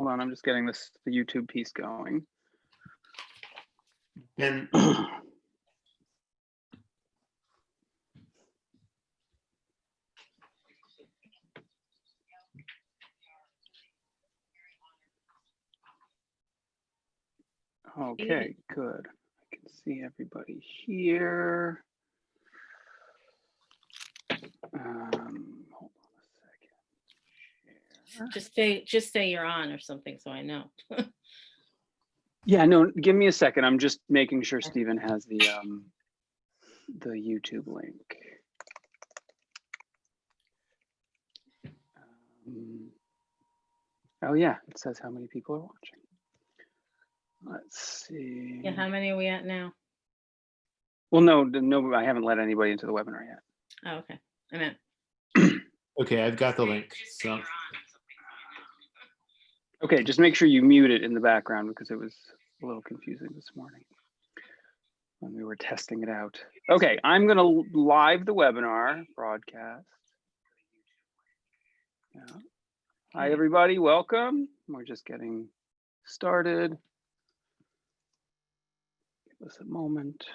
Hold on, I'm just getting the YouTube piece going. And okay, good. I can see everybody here. Hold on a second. Just say you're on or something, so I know. Yeah, no, give me a second. I'm just making sure Stephen has the YouTube link. Oh yeah, it says how many people are watching. Let's see. Yeah, how many are we at now? Well, no, I haven't let anybody into the webinar yet. Oh, okay. I meant. okay, I've got the link. So. Okay, just make sure you mute it in the background because it was a little confusing this morning when we were testing it out. Okay, I'm going to live the webinar broadcast. Yeah. Hi, everybody. Welcome. We're just getting started. Give us a moment.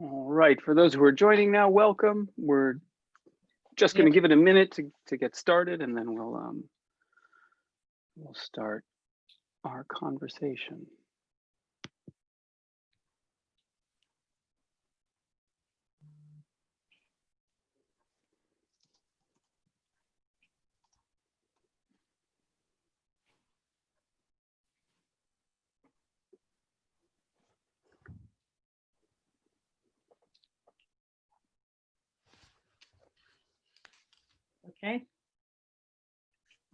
All right, for those who are joining now, welcome. We're just going to give it a minute to get started, and then we'll start our conversation. Okay.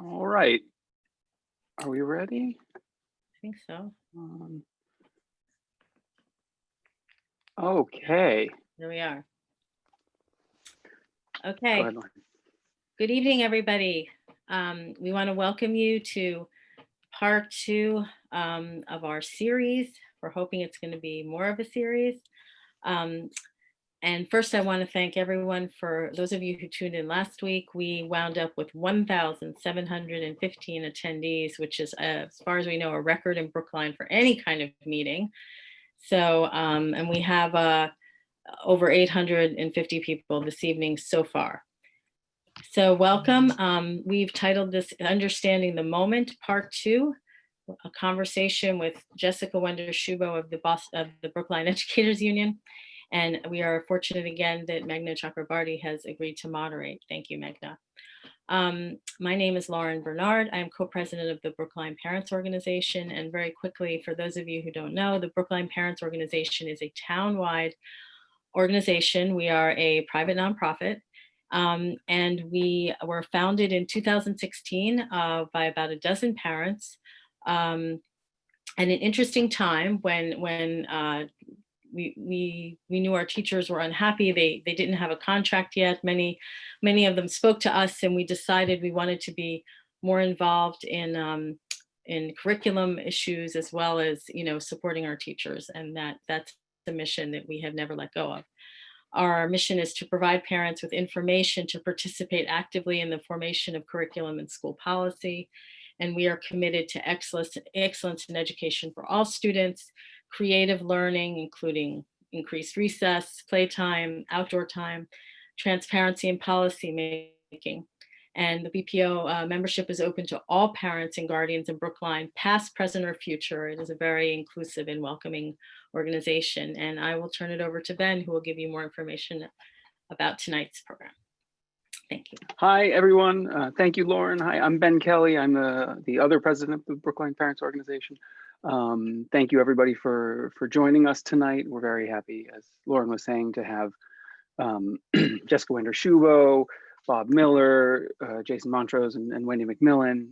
All right. Are we ready? I think so. Okay. There we are. Okay. Go ahead, Lauren. Good evening, everybody. We want to welcome you to part 2 of our series. We're hoping it's going to be more of a series. And first, I want to thank everyone for those of you who tuned in last week. We wound up with 1,715 attendees, which is, as far as we know, a record in Brookline for any kind of meeting. So, and we have over 850 people this evening so far. So welcome. We've titled this Understanding the Moment, Part 2, a conversation with Jessica Wender-Shubo of the Brookline Educators Union. And we are fortunate again that Meghna Chakrabarty has agreed to moderate. Thank you, Meghna. My name is Lauren Bernard. I am co-president of the Brookline Parents Organization. And very quickly, for those of you who don't know, the Brookline Parents Organization is a town-wide organization. We are a private nonprofit. And we were founded in 2016 by about a dozen parents. And an interesting time when we knew our teachers were unhappy. They didn't have a contract yet. Many of them spoke to us, and we decided we wanted to be more involved in curriculum issues, as well as, you know, supporting our teachers. And that's the mission that we have never let go of. Our mission is to provide parents with information to participate actively in the formation of curriculum and school policy. And we are committed to excellence in education for all students, creative learning, including increased recess, playtime, outdoor time, transparency and policy making. And the BPO membership is open to all parents and guardians in Brookline, past, present, or future. It is a very inclusive and welcoming organization. And I will turn it over to Ben, who will give you more information about tonight's program. Thank you. Hi, everyone. Thank you, Lauren. Hi, I'm Ben Kelly. I'm the other president of the Brookline Parents Organization. Thank you, everybody, for joining us tonight. We're very happy, as Lauren was saying, to have Jessica Wender-Shubo, Bob Miller, Jason Montrose, and Wendy McMillan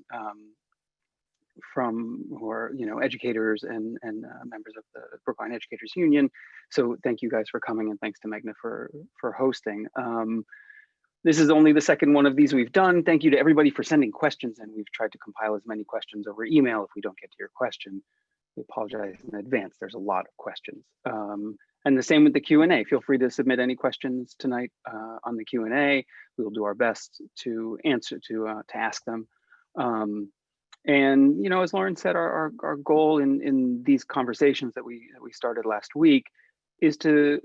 who are, educators and members of the Brookline Educators Union. So thank you guys for coming, and thanks to Meghna for hosting. This is only the second one of these we've done. Thank you to everybody for sending questions, and we've tried to compile as many questions over email. If we don't get to your question, we apologize in advance. There's a lot of questions. And the same with the Q&A. Feel free to submit any questions tonight on the Q&A. We will do our best to answer, to ask them. And as Lauren said, our goal in these conversations that we started last week is to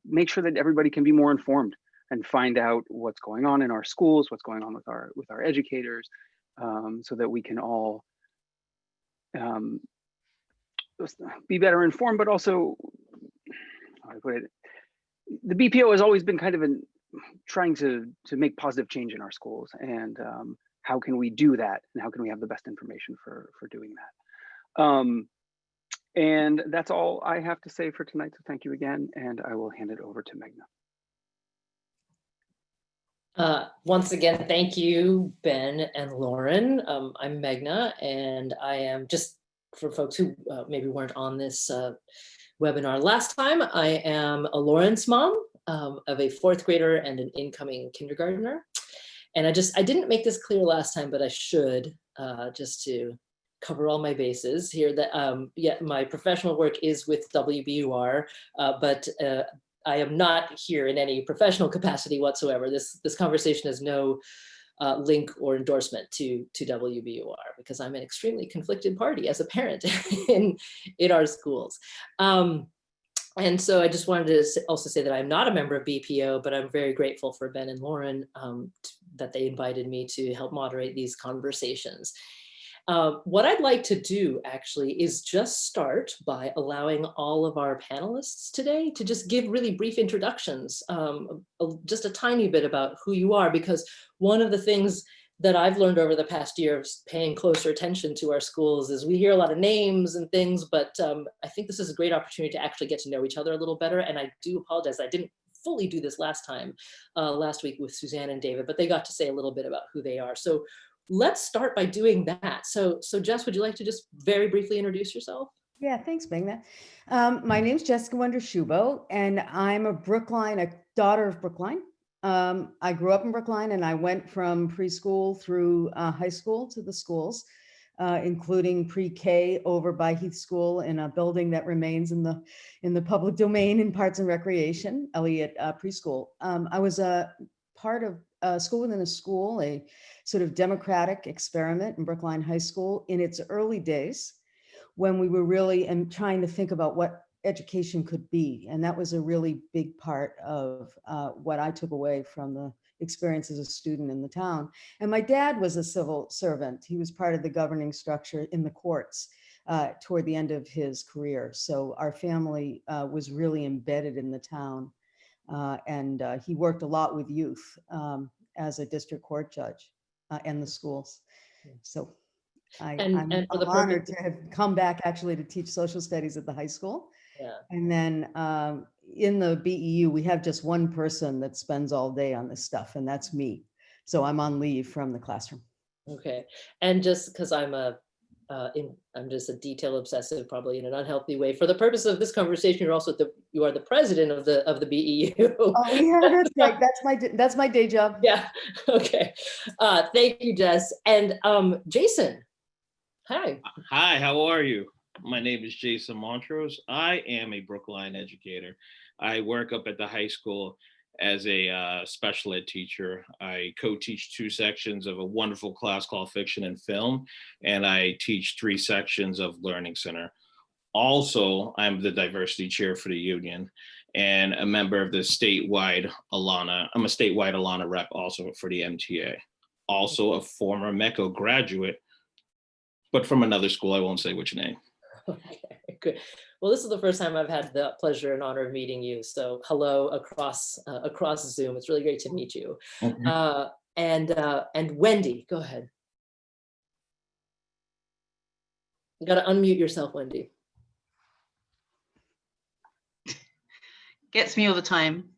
make sure that everybody can be more informed and find out what's going on in our schools, what's going on with our educators, so that we can all be better informed. But also, how do I put it? The BPO has always been kind of trying to make positive change in our schools, and how can we do that, and how can we have the best information for doing that? And that's all I have to say for tonight. So thank you again, and I will hand it over to Meghna. Once again, thank you, Ben and Lauren. I'm Meghna, and I am, just for folks who maybe weren't on this webinar last time, I am a Lawrence mom of a 4th grader and an incoming kindergartner. And I didn't make this clear last time, but I should, just to cover all my bases here, that yeah, my professional work is with WBUR, but I am not here in any professional capacity whatsoever. This conversation has no link or endorsement to WBUR, because I'm an extremely conflicted party as a parent in our schools. And so I just wanted to also say that I'm not a member of BPO, but I'm very grateful for Ben and Lauren that they invited me to help moderate these conversations. What I'd like to do actually is just start by allowing all of our panelists today to just give really brief introductions, just a tiny bit about who you are, because one of the things that I've learned over the past year of paying closer attention to our schools is we hear a lot of names and things, but I think this is a great opportunity to actually get to know each other a little better. And I do apologize, I didn't fully do this last week with Suzanne and David, but they got to say a little bit about who they are. So let's start by doing that. So Jess, would you like to just very briefly introduce yourself? Yeah, thanks, Meghna. My name's Jessica Wonder-Shubo, and I'm a daughter of Brookline. I grew up in Brookline, and I went from preschool through high school to the schools, including pre-K over by Heath School in a building that remains in the public domain in Parks and Recreation, Elliott Preschool. I was a part of school within a school, a sort of democratic experiment in Brookline High School in its early days, when we were really trying to think about what education could be. And that was a really big part of what I took away from the experience as a student in the town. And my dad was a civil servant. He was part of the governing structure in the courts toward the end of his career. So our family was really embedded in the town. And he worked a lot with youth as a district court judge and the schools. So I'm honored to have come back actually to teach social studies at the high school. Yeah. And then in the BEU, we have just one person that spends all day on this stuff, and that's me. So I'm on leave from the classroom. Okay. And just because I'm just a detail obsessive, probably in an unhealthy way. For the purpose of this conversation, you are the president of the BEU. Oh yeah, that's right. That's my day job. Yeah. Okay. Thank you, Jess. And Jason. Hi. Hi. How are you? My name is Jason Montrose. I am a Brookline educator. I work up at the high school as a special ed teacher. I co-teach 2 sections of a wonderful class called Fiction and Film, and I teach 3 sections of Learning Center. Also, I'm the diversity chair for the union and a member of the statewide Alana. I'm a statewide Alana rep also for the MTA. Also a former MECO graduate, but from another school. I won't say which name. Okay, good. Well, this is the first time I've had the pleasure and honor of meeting you. So hello across Zoom. It's really great to meet you. Mm-hmm. And Wendy, go ahead. You got to unmute yourself, Wendy. Gets me all the time.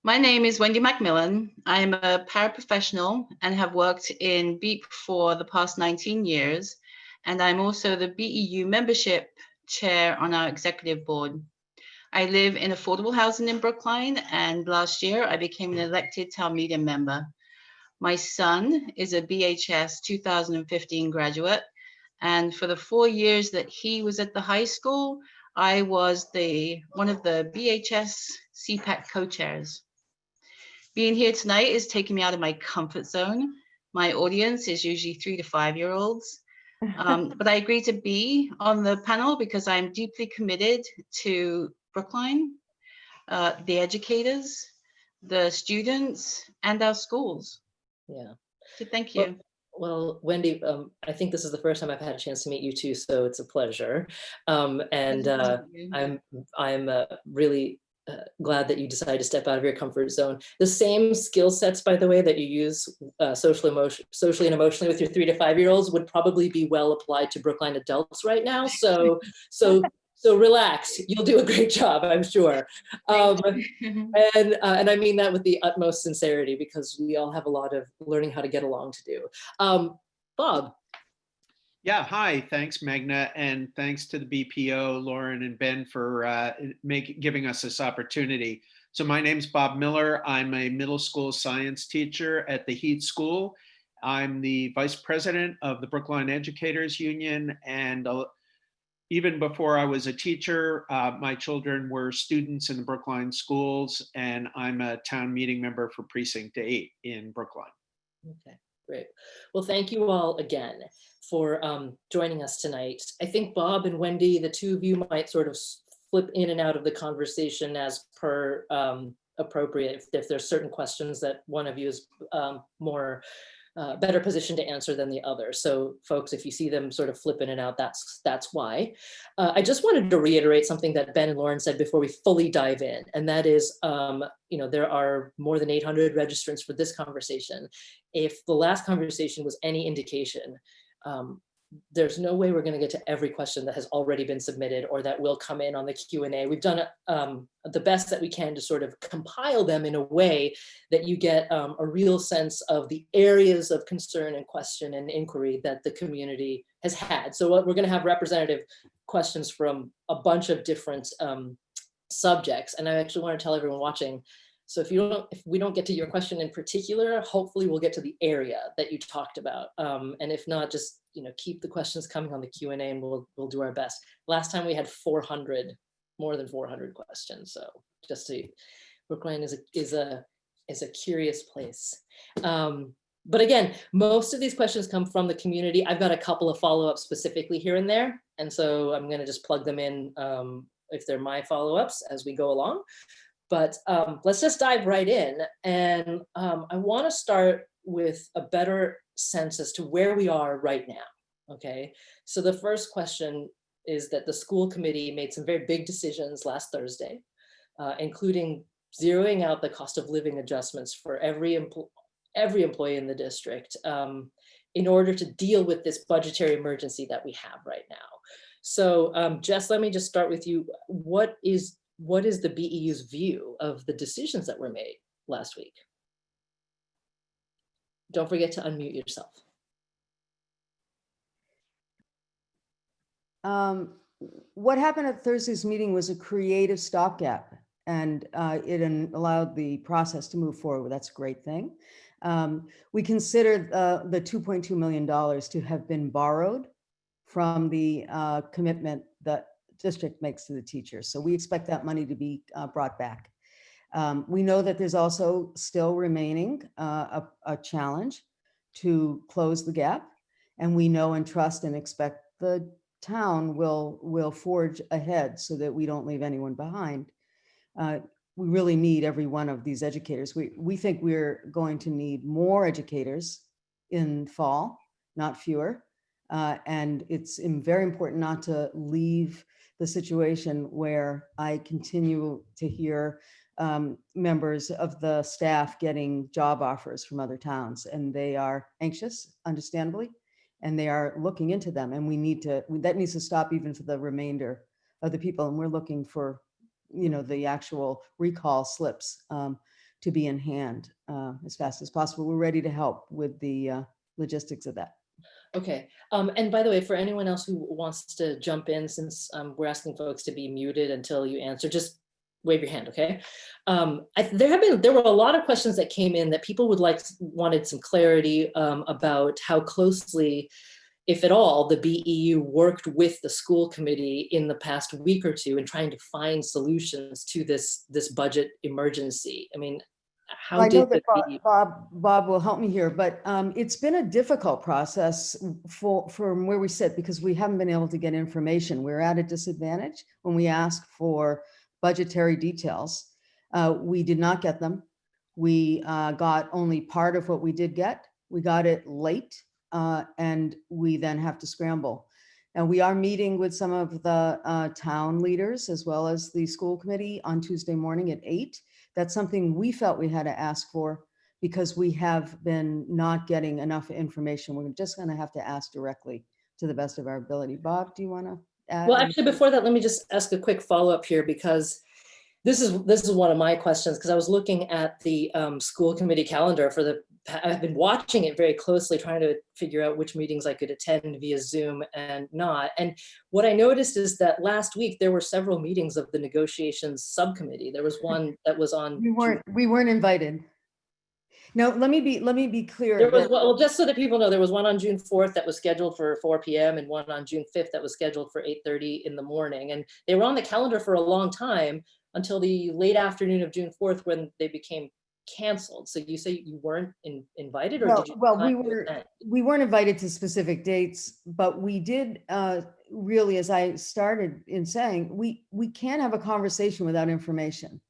My name is Wendy Macmillan. I'm a paraprofessional and have worked in BEEP for the past 19 years. And I'm also the BEU membership chair on our executive board. I live in affordable housing in Brookline, and last year I became an elected town meeting member. My son is a BHS 2015 graduate, and for the 4 years that he was at the high school, I was one of the BHS CPAC co-chairs. Being here tonight is taking me out of my comfort zone. My audience is usually 3 to 5 year olds. But I agreed to be on the panel because I'm deeply committed to Brookline, the educators, the students, and our schools. Yeah. So thank you. Well, Wendy, I think this is the first time I've had a chance to meet you too, so it's a pleasure. And I'm really glad that you decided to step out of your comfort zone. The same skill sets, by the way, that you use socially and emotionally with your 3 to 5 year olds would probably be well applied to Brookline adults right now. So relax, you'll do a great job, I'm sure. And I mean that with the utmost sincerity, because we all have a lot of learning how to get along to do. Bob. Yeah, hi, thanks Magna, and thanks to the BPO, Lauren and Ben for giving us this opportunity. So my name's Bob Miller. I'm a middle school science teacher at the Heath School. I'm the vice president of the Brookline Educators Union, and even before I was a teacher, my children were students in the Brookline schools, and I'm a town meeting member for Precinct 8 in Brookline. Okay, great. Well, thank you all again for joining us tonight. I think Bob and Wendy, the two of you might sort of flip in and out of the conversation as per appropriate if there's certain questions that one of you is better positioned to answer than the other. So folks, if you see them sort of flip in and out, that's why. I just wanted to reiterate something that Ben and Lauren said before we fully dive in, and that is, there are more than 800 registrants for this conversation. If the last conversation was any indication, there's no way we're going to get to every question that has already been submitted or that will come in on the Q&A. We've done the best that we can to sort of compile them in a way that you get a real sense of the areas of concern and question and inquiry that the community has had. So we're going to have representative questions from a bunch of different subjects. And I actually want to tell everyone watching, so if we don't get to your question in particular, hopefully we'll get to the area that you talked about. And if not, just keep the questions coming on the Q&A and we'll do our best. Last time we had more than 400 questions. So just Brookline is a curious place. But again, most of these questions come from the community. I've got a couple of follow-ups specifically here and there. And so I'm going to just plug them in if they're my follow-ups as we go along. But let's just dive right in. And I want to start with a better sense as to where we are right now. Okay, so the first question is that the school committee made some very big decisions last Thursday, including zeroing out the cost of living adjustments for every employee in the district in order to deal with this budgetary emergency that we have right now. So Jess, let me just start with you. What is the BEU's view of the decisions that were made last week? Don't forget to unmute yourself. What happened at Thursday's meeting was a creative stopgap, and it allowed the process to move forward. That's a great thing. We considered the $2.2 million to have been borrowed from the commitment that district makes to the teachers. So we expect that money to be brought back. We know that there's also still remaining a challenge to close the gap. And we know and trust and expect the town will forge ahead so that we don't leave anyone behind. We really need every one of these educators. We think we're going to need more educators in fall, not fewer. And it's very important not to leave the situation where I continue to hear members of the staff getting job offers from other towns, and they are anxious, understandably, and they are looking into them. And that needs to stop even for the remainder of the people. And we're looking for, the actual recall slips. to be in hand as fast as possible. We're ready to help with the logistics of that. Okay. And by the way, for anyone else who wants to jump in, since we're asking folks to be muted until you answer, just wave your hand, okay? There were a lot of questions that came in that people wanted some clarity about how closely, if at all, the BEU worked with the school committee in the past week or two in trying to find solutions to this budget emergency. I mean, how I know did that the Bob will help me here, but it's been a difficult process from where we sit because we haven't been able to get information. We're at a disadvantage when we ask for budgetary details. We did not get them. We got only part of what we did get. We got it late, and we then have to scramble. And we are meeting with some of the town leaders as well as the school committee on Tuesday morning at 8. That's something we felt we had to ask for because we have been not getting enough information. We're just going to have to ask directly to the best of our ability. Bob, do you want to add? Well, actually, before that, let me just ask a quick follow-up here, because this is one of my questions, because I was looking at the school committee calendar I've been watching it very closely, trying to figure out which meetings I could attend via Zoom and not. And what I noticed is that last week there were several meetings of the negotiations subcommittee. There was one that was on. We weren't invited. No, let me be clear. There was, well, just so that people know, there was one on June 4th that was scheduled for 4 p.m. and one on June 5th that was scheduled for 8:30 in the morning. And they were on the calendar for a long time until the late afternoon of June 4th when they became canceled. So you say you weren't invited, or did you? Well, we weren't invited to specific dates, but we did really, as I started in saying, we can't have a conversation without information.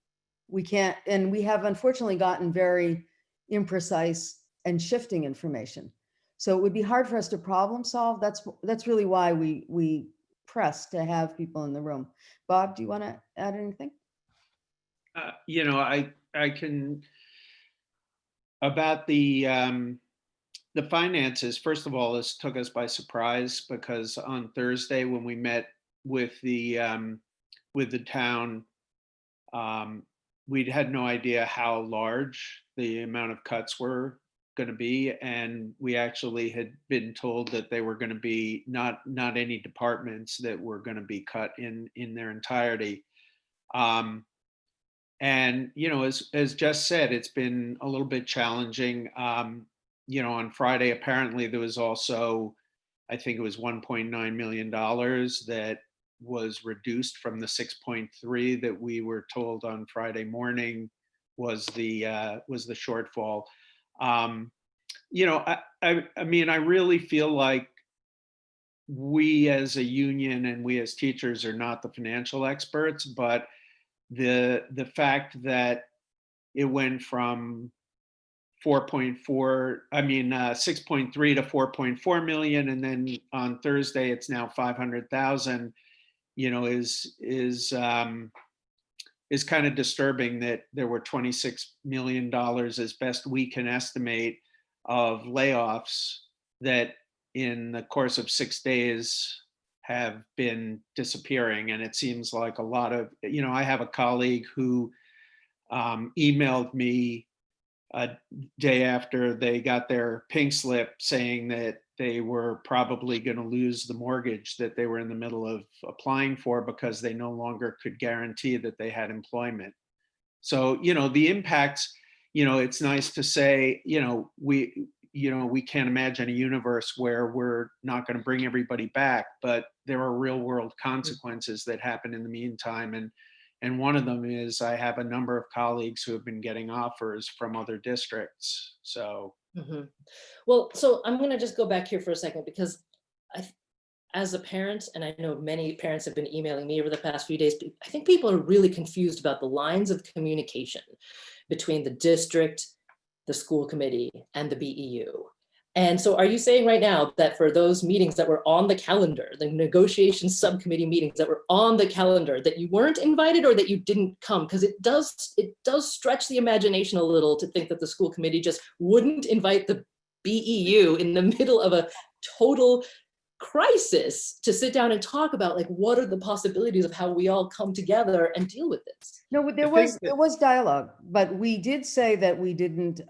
We can't, and we have unfortunately gotten very imprecise and shifting information. So it would be hard for us to problem solve. That's really why we press to have people in the room. Bob, do you want to add anything? I can, about the finances. First of all, this took us by surprise because on Thursday when we met with the town, we'd had no idea how large the amount of cuts were going to be, and we actually had been told that they were going to be not any departments that were going to be cut in their entirety. And as Jess said, it's been a little bit challenging. On Friday, apparently there was also, I think it was $1.9 million that was reduced from the 6.3 that we were told on Friday morning was the shortfall. I mean, I really feel like we as a union and we as teachers are not the financial experts, but the fact that it went from 6.3 to 4.4 million, and then on Thursday it's now 500,000, is kind of disturbing that there were $26 million, as best we can estimate, of layoffs that in the course of 6 days have been disappearing. And it seems like a lot of, I have a colleague who emailed me a day after they got their pink slip saying that they were probably going to lose the mortgage that they were in the middle of applying for because they no longer could guarantee that they had employment. So, the impacts, it's nice to say, we can't imagine a universe where we're not going to bring everybody back, but there are real world consequences that happen in the meantime. And one of them is I have a number of colleagues who have been getting offers from other districts. So. Mm-hmm. Well, so I'm going to just go back here for a second, because as a parent, and I know many parents have been emailing me over the past few days, I think people are really confused about the lines of communication between the district, the school committee, and the BEU. And so are you saying right now that for those meetings that were on the calendar, the negotiation subcommittee meetings that were on the calendar, that you weren't invited or that you didn't come? Because it does stretch the imagination a little to think that the school committee just wouldn't invite the BEU in the middle of a total crisis to sit down and talk about, like, what are the possibilities of how we all come together and deal with this. No, but there was dialogue, but we did say that we didn't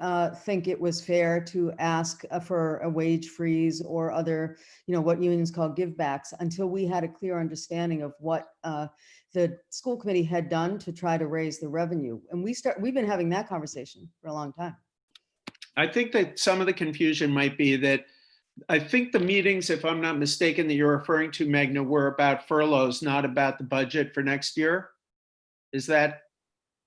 think it was fair to ask for a wage freeze or other, what unions call givebacks, until we had a clear understanding of what the school committee had done to try to raise the revenue. And we've been having that conversation for a long time. I think that some of the confusion might be that I think the meetings, if I'm not mistaken, that you're referring to, Magna, were about furloughs, not about the budget for next year. Is that,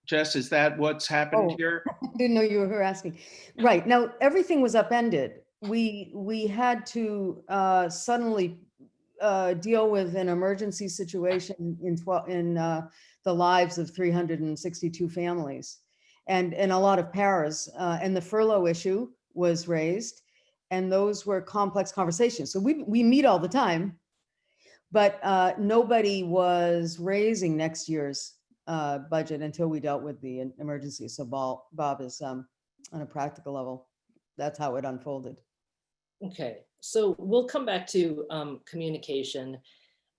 Jess, is that what's happened here? Didn't know you were asking. Right. Now, everything was upended. We had to suddenly deal with an emergency situation in the lives of 362 families and a lot of paras. And the furlough issue was raised. And those were complex conversations. So we meet all the time, but nobody was raising next year's budget until we dealt with the emergency. So Bob is on a practical level. That's how it unfolded. Okay, so we'll come back to communication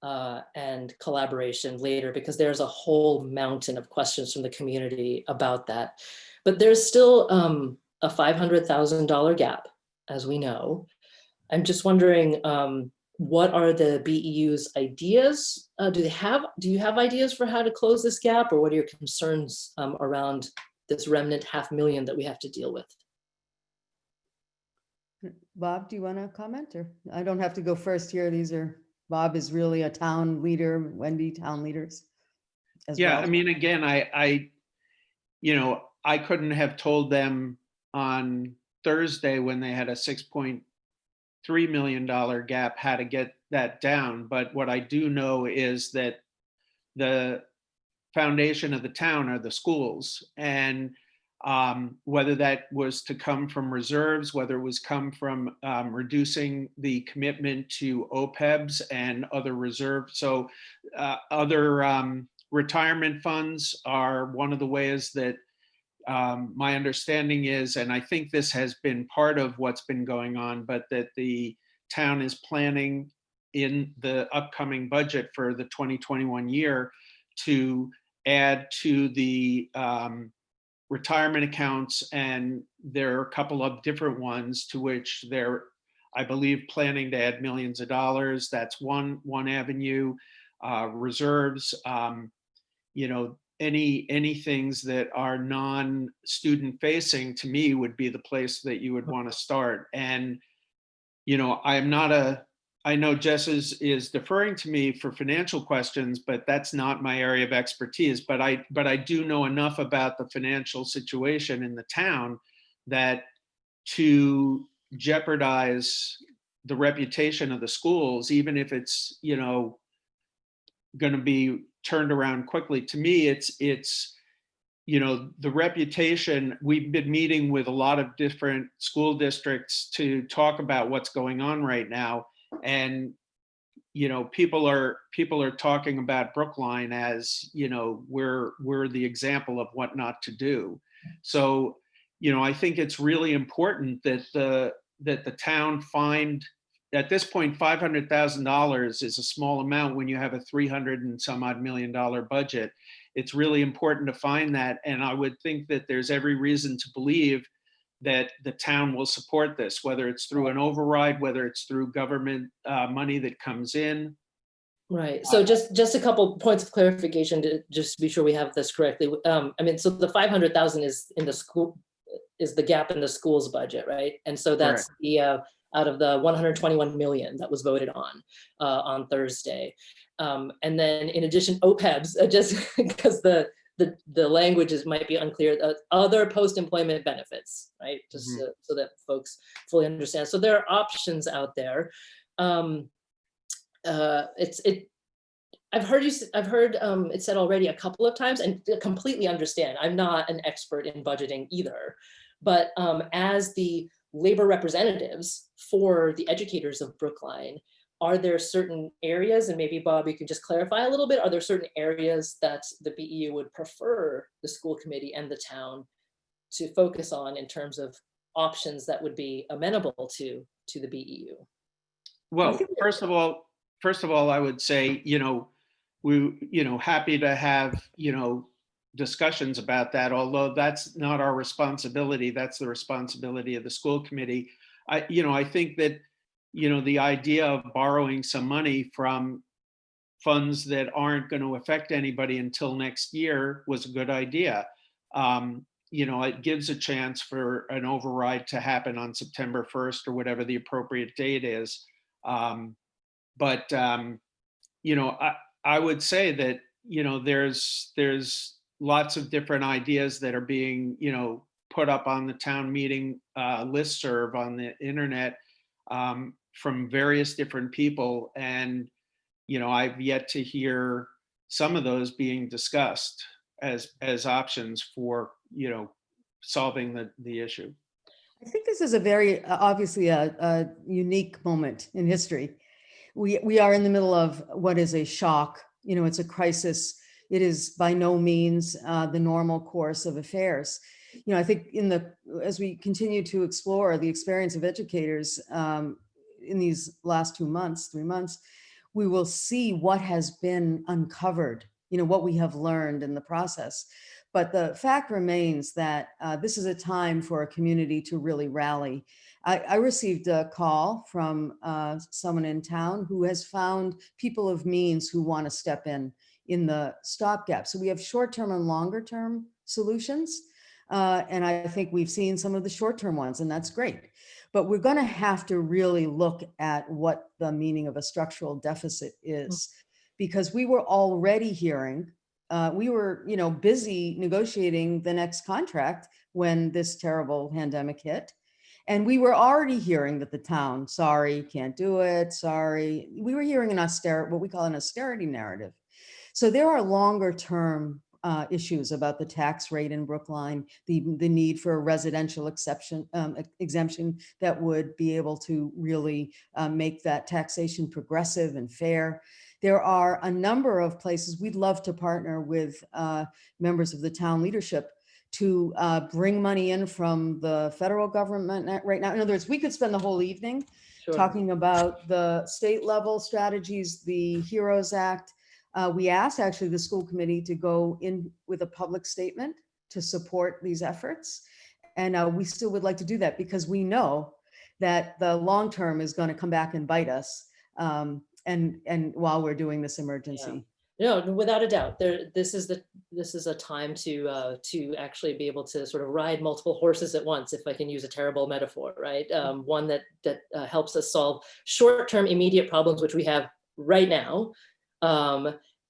and collaboration later, because there's a whole mountain of questions from the community about that. But there's still a $500,000 gap, as we know. I'm just wondering, what are the BEU's ideas? Do you have ideas for how to close this gap, or what are your concerns around this remnant $500,000 that we have to deal with? Bob, do you want to comment? Or I don't have to go first here. Bob is really a town leader, Wendy, town leaders as well. I mean, again, I couldn't have told them on Thursday when they had a $6.3 million gap how to get that down. But what I do know is that the foundation of the town are the schools, and whether that was to come from reserves, whether it was come from reducing the commitment to OPEBs and other reserves. So other retirement funds are one of the ways that my understanding is, and I think this has been part of what's been going on, but that the town is planning in the upcoming budget for the 2021 year to add to the retirement accounts. And there are a couple of different ones to which they're, I believe, planning to add millions of dollars. That's one avenue. Reserves, any things that are non-student facing, to me, would be the place that you would want to start. And I know Jess is deferring to me for financial questions, but that's not my area of expertise. But I do know enough about the financial situation in the town that to jeopardize the reputation of the schools, even if it's going to be turned around quickly, to me it's the reputation. We've been meeting with a lot of different school districts to talk about what's going on right now, and people are talking about Brookline as we're the example of what not to do. So I think it's really important that the town find, at this point, $500,000 is a small amount when you have a $300 and some odd million budget. It's really important to find that. And I would think that there's every reason to believe that the town will support this, whether it's through an override, whether it's through government money that comes in. Right. So just a couple points of clarification to just be sure we have this correctly. So the 500,000 is in the school, is the gap in the school's budget, right? And so that's correct. The out of the 121 million that was voted on Thursday. And then in addition, OPEBs, just because the language might be unclear, other post-employment benefits, right? Just so that folks fully understand. So there are options out there. I've heard it said already a couple of times, and completely understand. I'm not an expert in budgeting either, but as the labor representatives for the educators of Brookline, are there certain areas, and maybe Bob, you can just clarify a little bit, are there certain areas that the BEU would prefer the school committee and the town to focus on in terms of options that would be amenable to the BEU? Well, think first of all, I would say, happy to have, discussions about that, although that's not our responsibility. That's the responsibility of the school committee. I think that, the idea of borrowing some money from funds that aren't going to affect anybody until next year was a good idea. It gives a chance for an override to happen on September 1st or whatever the appropriate date is. But I would say that, there's lots of different ideas that are being, put up on the town meeting listserv on the internet from various different people. And, I've yet to hear some of those being discussed as options for, solving the issue. I think this is a very obviously a unique moment in history. We are in the middle of what is a shock. It's a crisis. It is by no means the normal course of affairs. I think as we continue to explore the experience of educators in these last 3 months, we will see what has been uncovered, what we have learned in the process. But the fact remains that this is a time for a community to really rally. I received a call from someone in town who has found people of means who want to step in the stopgap. So we have short-term and longer-term solutions. And I think we've seen some of the short-term ones, and that's great. But we're going to have to really look at what the meaning of a structural deficit is, because we were already hearing, we were, busy negotiating the next contract when this terrible pandemic hit. And we were already hearing that the town, sorry, can't do it, sorry. We were hearing what we call an austerity narrative. So there are longer term issues about the tax rate in Brookline, the need for a residential exemption that would be able to really make that taxation progressive and fair. There are a number of places we'd love to partner with members of the town leadership to bring money in from the federal government right now. In other words, we could spend the whole evening talking about the state level strategies, the HEROES Act. We asked actually the school committee to go in with a public statement to support these efforts. And we still would like to do that because we know that the long term is going to come back and bite us. And while we're doing this emergency. Yeah. No, without a doubt, this is a time to actually be able to sort of ride multiple horses at once, if I can use a terrible metaphor, right? One that helps us solve short-term immediate problems, which we have right now,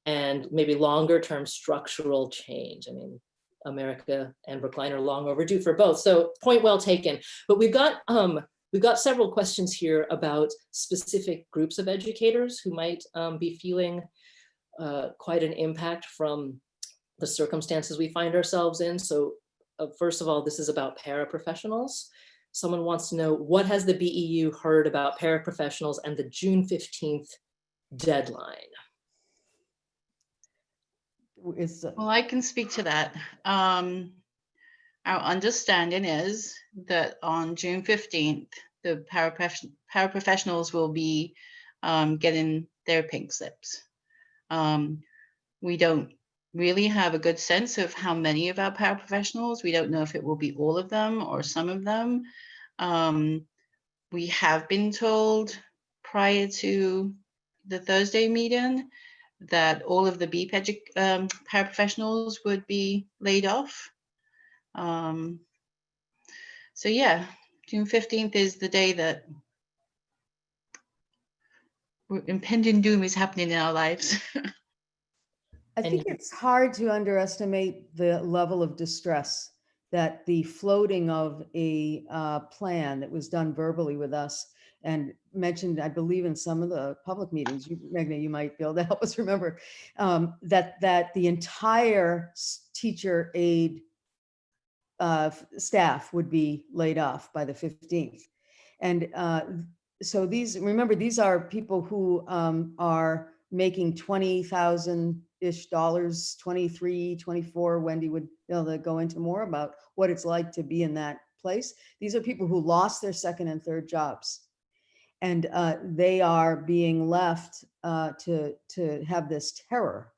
and maybe longer-term structural change. I mean, America and Brookline are long overdue for both. So point well taken. But we've got several questions here about specific groups of educators who might be feeling quite an impact from the circumstances we find ourselves in. So first of all, this is about paraprofessionals. Someone wants to know, what has the BEU heard about paraprofessionals and the June 15th deadline? Well, I can speak to that. Our understanding is that on June 15th, the paraprofessionals will be getting their pink slips. We don't really have a good sense of how many of our paraprofessionals. We don't know if it will be all of them or some of them. We have been told prior to the Thursday meeting that all of the BEEP paraprofessionals would be laid off. So yeah, June 15th is the day that impending doom is happening in our lives. I think it's hard to underestimate the level of distress that the floating of a plan that was done verbally with us and mentioned, I believe, in some of the public meetings. Magna, you might be able to help us remember that the entire teacher aide staff would be laid off by the 15th. And so these are people who are making $20,000-ish, 23, 24. Wendy would be able to go into more about what it's like to be in that place. These are people who lost their second and third jobs. And they are being left to have this terror.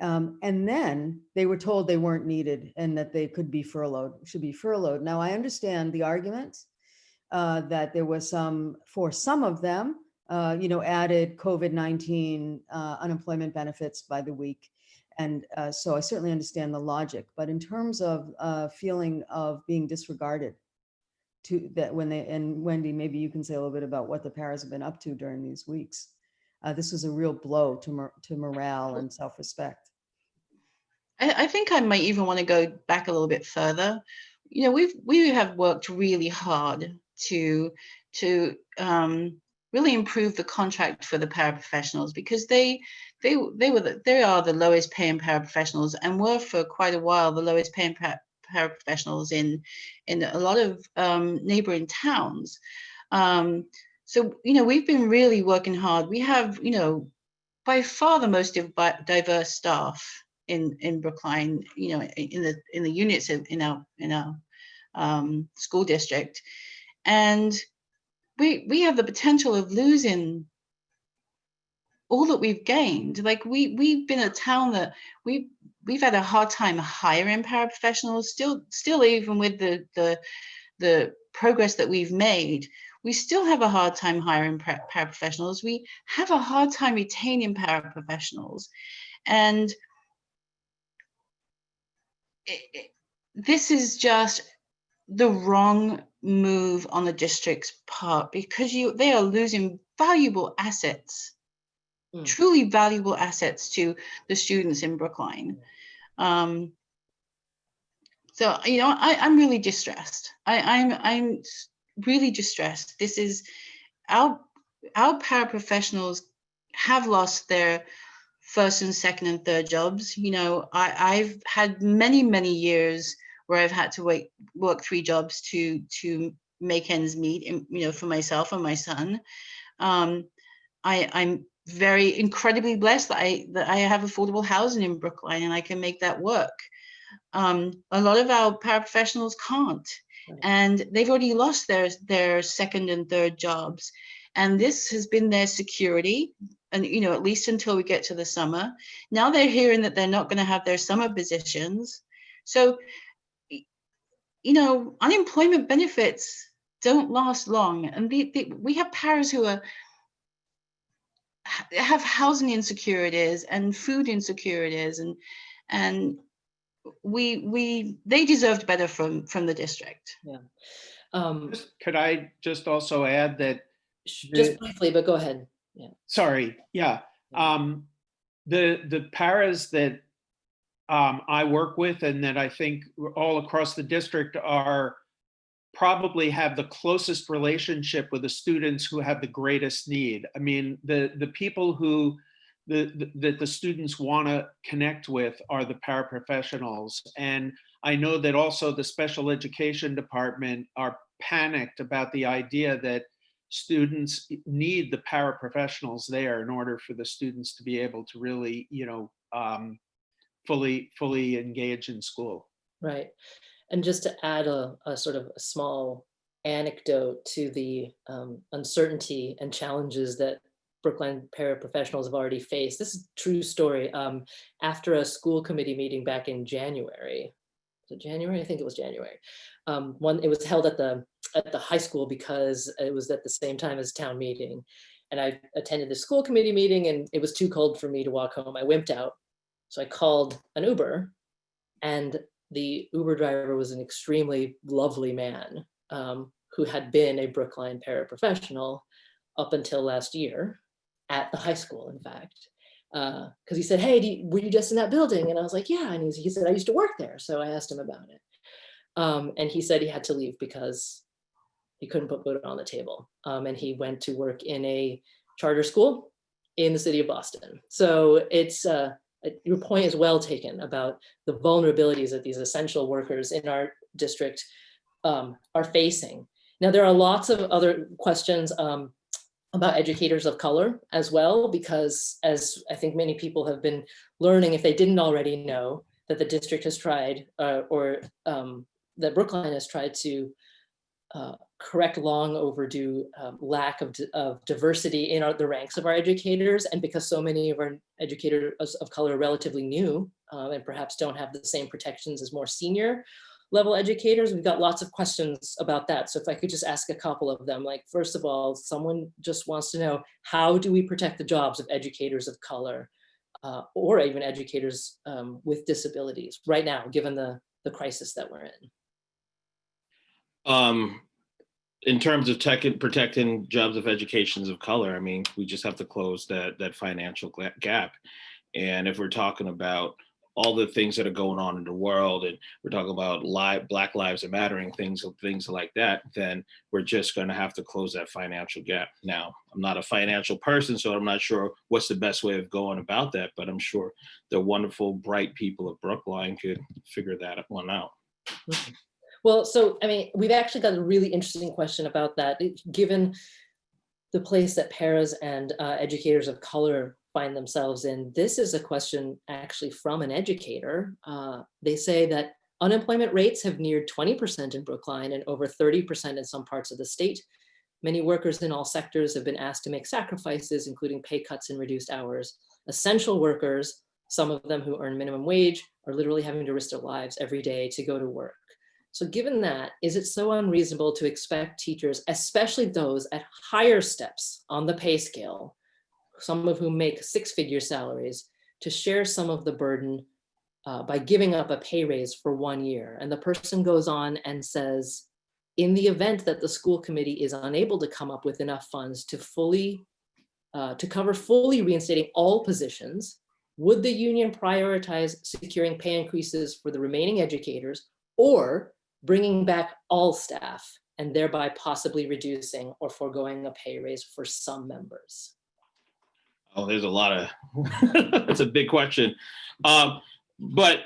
And then they were told they weren't needed and that they could be furloughed, should be furloughed. Now, I understand the argument that there was for some of them, added COVID-19 unemployment benefits by the week. And so I certainly understand the logic, but in terms of feeling of being disregarded, to that when they, and Wendy, maybe you can say a little bit about what the paras have been up to during these weeks. This was a real blow to morale and self-respect. I think I might even want to go back a little bit further. We have worked really hard to really improve the contract for the paraprofessionals, because they are the lowest paying paraprofessionals, and were for quite a while the lowest paying paraprofessionals in a lot of neighboring towns. So we've been really working hard. We have by far the most diverse staff in Brookline, in the units in our school district, and we have the potential of losing all that we've gained. Like we've been a town that we've had a hard time hiring paraprofessionals. Still even with the progress that we've made, we still have a hard time hiring paraprofessionals. We have a hard time retaining paraprofessionals, and this is just the wrong move on the district's part, because they are losing valuable assets, truly valuable assets to the students in Brookline. So I'm really distressed. I'm really distressed. This is our paraprofessionals have lost their first and second and third jobs. I've had many years where I've had to work 3 jobs to make ends meet, for myself and my son. I'm very incredibly blessed that I have affordable housing in Brookline and I can make that work. A lot of our paraprofessionals can't, and they've already lost their second and third jobs. And this has been their security, and at least until we get to the summer. Now they're hearing that they're not going to have their summer positions. So unemployment benefits don't last long, and we have paras who have housing insecurities and food insecurities, and they deserved better from the district. Yeah. Could I just also add that? Just briefly, but go ahead. Yeah. Sorry. Yeah. The paras that I work with, and that I think all across the district probably have the closest relationship with the students who have the greatest need. I mean, the people who that the students want to connect with are the paraprofessionals. And I know that also the special education department are panicked about the idea that students need the paraprofessionals there in order for the students to be able to really, fully engage in school. Right. And just to add a sort of a small anecdote to the uncertainty and challenges that Brookline paraprofessionals have already faced. This is a true story. After a school committee meeting back in January, was it January? I think it was January. It was held at the high school because it was at the same time as town meeting. And I attended the school committee meeting and it was too cold for me to walk home. I wimped out. So I called an Uber, and the Uber driver was an extremely lovely man who had been a Brookline paraprofessional up until last year at the high school, in fact. Because he said, hey, were you just in that building? And I was like, yeah. And he said, I used to work there. So I asked him about it. And he said he had to leave because he couldn't put food on the table. And he went to work in a charter school in the city of Boston. So it's, your point is well taken about the vulnerabilities that these essential workers in our district are facing. Now, there are lots of other questions about educators of color as well, because as I think many people have been learning, if they didn't already know, that the district has tried or that Brookline has tried to correct long overdue lack of diversity in the ranks of our educators. And because so many of our educators of color are relatively new and perhaps don't have the same protections as more senior level educators, we've got lots of questions about that. So if I could just ask a couple of them, like, first of all, someone just wants to know, how do we protect the jobs of educators of color or even educators with disabilities right now, given the crisis that we're in? In terms of protecting jobs of educations of color, I mean, we just have to close that financial gap. And if we're talking about all the things that are going on in the world, and we're talking about Black Lives Are Mattering, things like that, then we're just going to have to close that financial gap. Now, I'm not a financial person, so I'm not sure what's the best way of going about that, but I'm sure the wonderful, bright people of Brookline could figure that one out. Well, so, I mean, we've actually got a really interesting question about that, given the place that paras and educators of color find themselves in. This is a question actually from an educator. They say that unemployment rates have neared 20% in Brookline and over 30% in some parts of the state. Many workers in all sectors have been asked to make sacrifices, including pay cuts and reduced hours. Essential workers, some of them who earn minimum wage, are literally having to risk their lives every day to go to work. So given that, is it so unreasonable to expect teachers, especially those at higher steps on the pay scale, some of whom make six-figure salaries, to share some of the burden by giving up a pay raise for 1 year? And the person goes on and says, in the event that the school committee is unable to come up with enough funds to cover fully reinstating all positions, would the union prioritize securing pay increases for the remaining educators, or bringing back all staff and thereby possibly reducing or foregoing a pay raise for some members? Oh, there's a lot of, that's a big question. But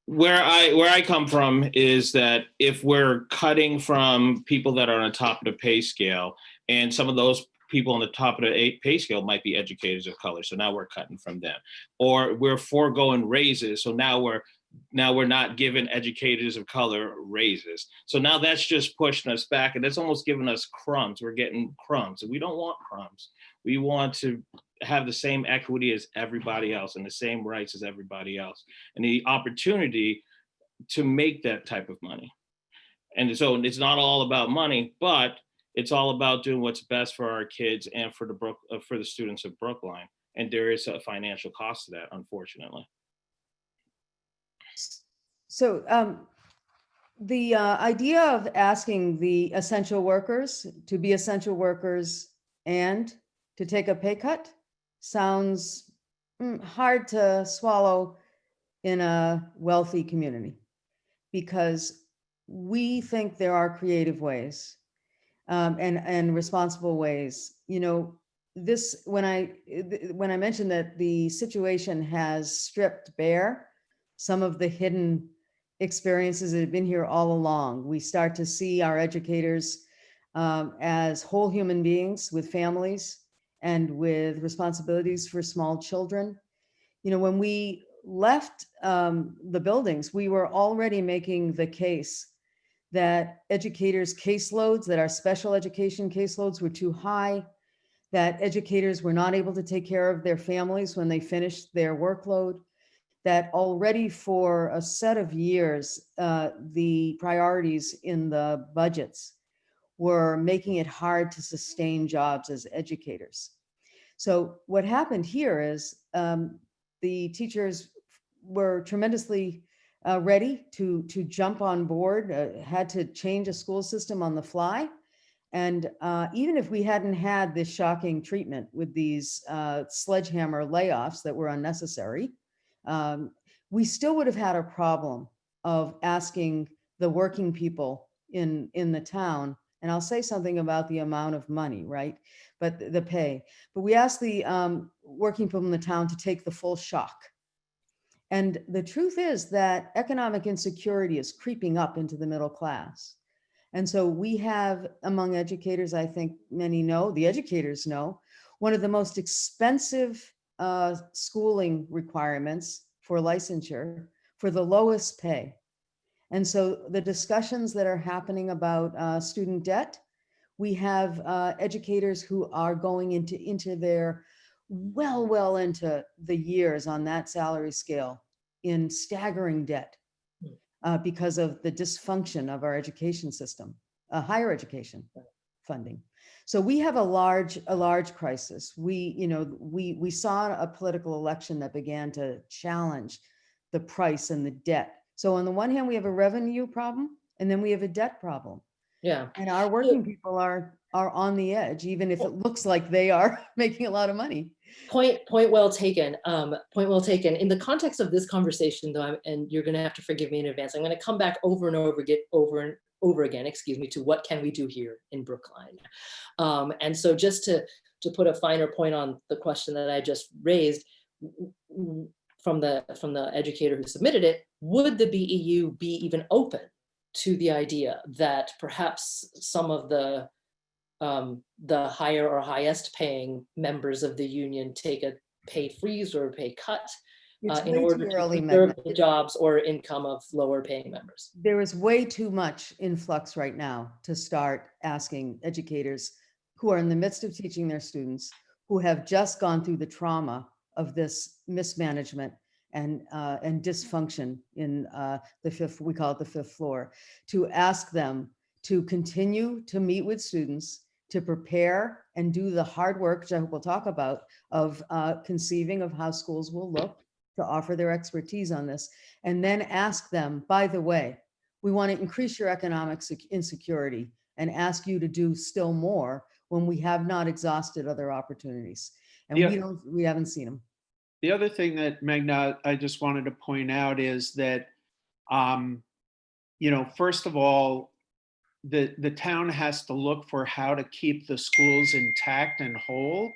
where I come from is that if we're cutting from people that are on the top of the pay scale, and some of those people on the top of the pay scale might be educators of color, so now we're cutting from them, or we're foregoing raises, so now we're not giving educators of color raises. So now that's just pushing us back, and that's almost giving us crumbs. We're getting crumbs, and we don't want crumbs. We want to have the same equity as everybody else and the same rights as everybody else, and the opportunity to make that type of money. And so it's not all about money, but it's all about doing what's best for our kids and for the students of Brookline. And there is a financial cost to that, unfortunately. So the idea of asking the essential workers to be essential workers and to take a pay cut sounds hard to swallow in a wealthy community, because we think there are creative ways and responsible ways. You know, this, when I mentioned that the situation has stripped bare some of the hidden experiences that have been here all along, we start to see our educators as whole human beings with families and with responsibilities for small children. You know, when we left the buildings, we were already making the case that educators' caseloads, that our special education caseloads were too high, that educators were not able to take care of their families when they finished their workload, that already for a set of years, the priorities in the budgets were making it hard to sustain jobs as educators. So what happened here is the teachers were tremendously ready to jump on board, had to change a school system on the fly. And even if we hadn't had this shocking treatment with these sledgehammer layoffs that were unnecessary, we still would have had a problem of asking the working people in the town, and I'll say something about the amount of money, right? But the pay. But we asked the working people in the town to take the full shock. And the truth is that economic insecurity is creeping up into the middle class. And so we have, among educators, I think many know, the educators know, one of the most expensive schooling requirements for licensure for the lowest pay. And so the discussions that are happening about student debt, we have educators who are going into their well into the years on that salary scale in staggering debt because of the dysfunction of our education system, higher education funding. So we have a large crisis. We saw a political election that began to challenge the price and the debt. So on the one hand, we have a revenue problem, and then we have a debt problem. Yeah. And our working people are on the edge, even if it looks like they are making a lot of money. Point well taken. Point well taken. In the context of this conversation, though, and you're going to have to forgive me in advance, I'm going to come back over and over again, excuse me, to what can we do here in Brookline. And so just to put a finer point on the question that I just raised from the educator who submitted it, would the BEU be even open to the idea that perhaps some of the higher or highest paying members of the union take a pay freeze or a pay cut in order to preserve the jobs or income of lower paying members? There is way too much influx right now to start asking educators who are in the midst of teaching their students, who have just gone through the trauma of this mismanagement and dysfunction in we call it the fifth floor, to ask them to continue to meet with students, to prepare and do the hard work, which I hope we'll talk about, of conceiving of how schools will look, to offer their expertise on this, and then ask them, by the way, we want to increase your economic insecurity and ask you to do still more when we have not exhausted other opportunities. And we haven't seen them. The other thing that, Magna, I just wanted to point out is that, first of all, the town has to look for how to keep the schools intact and whole,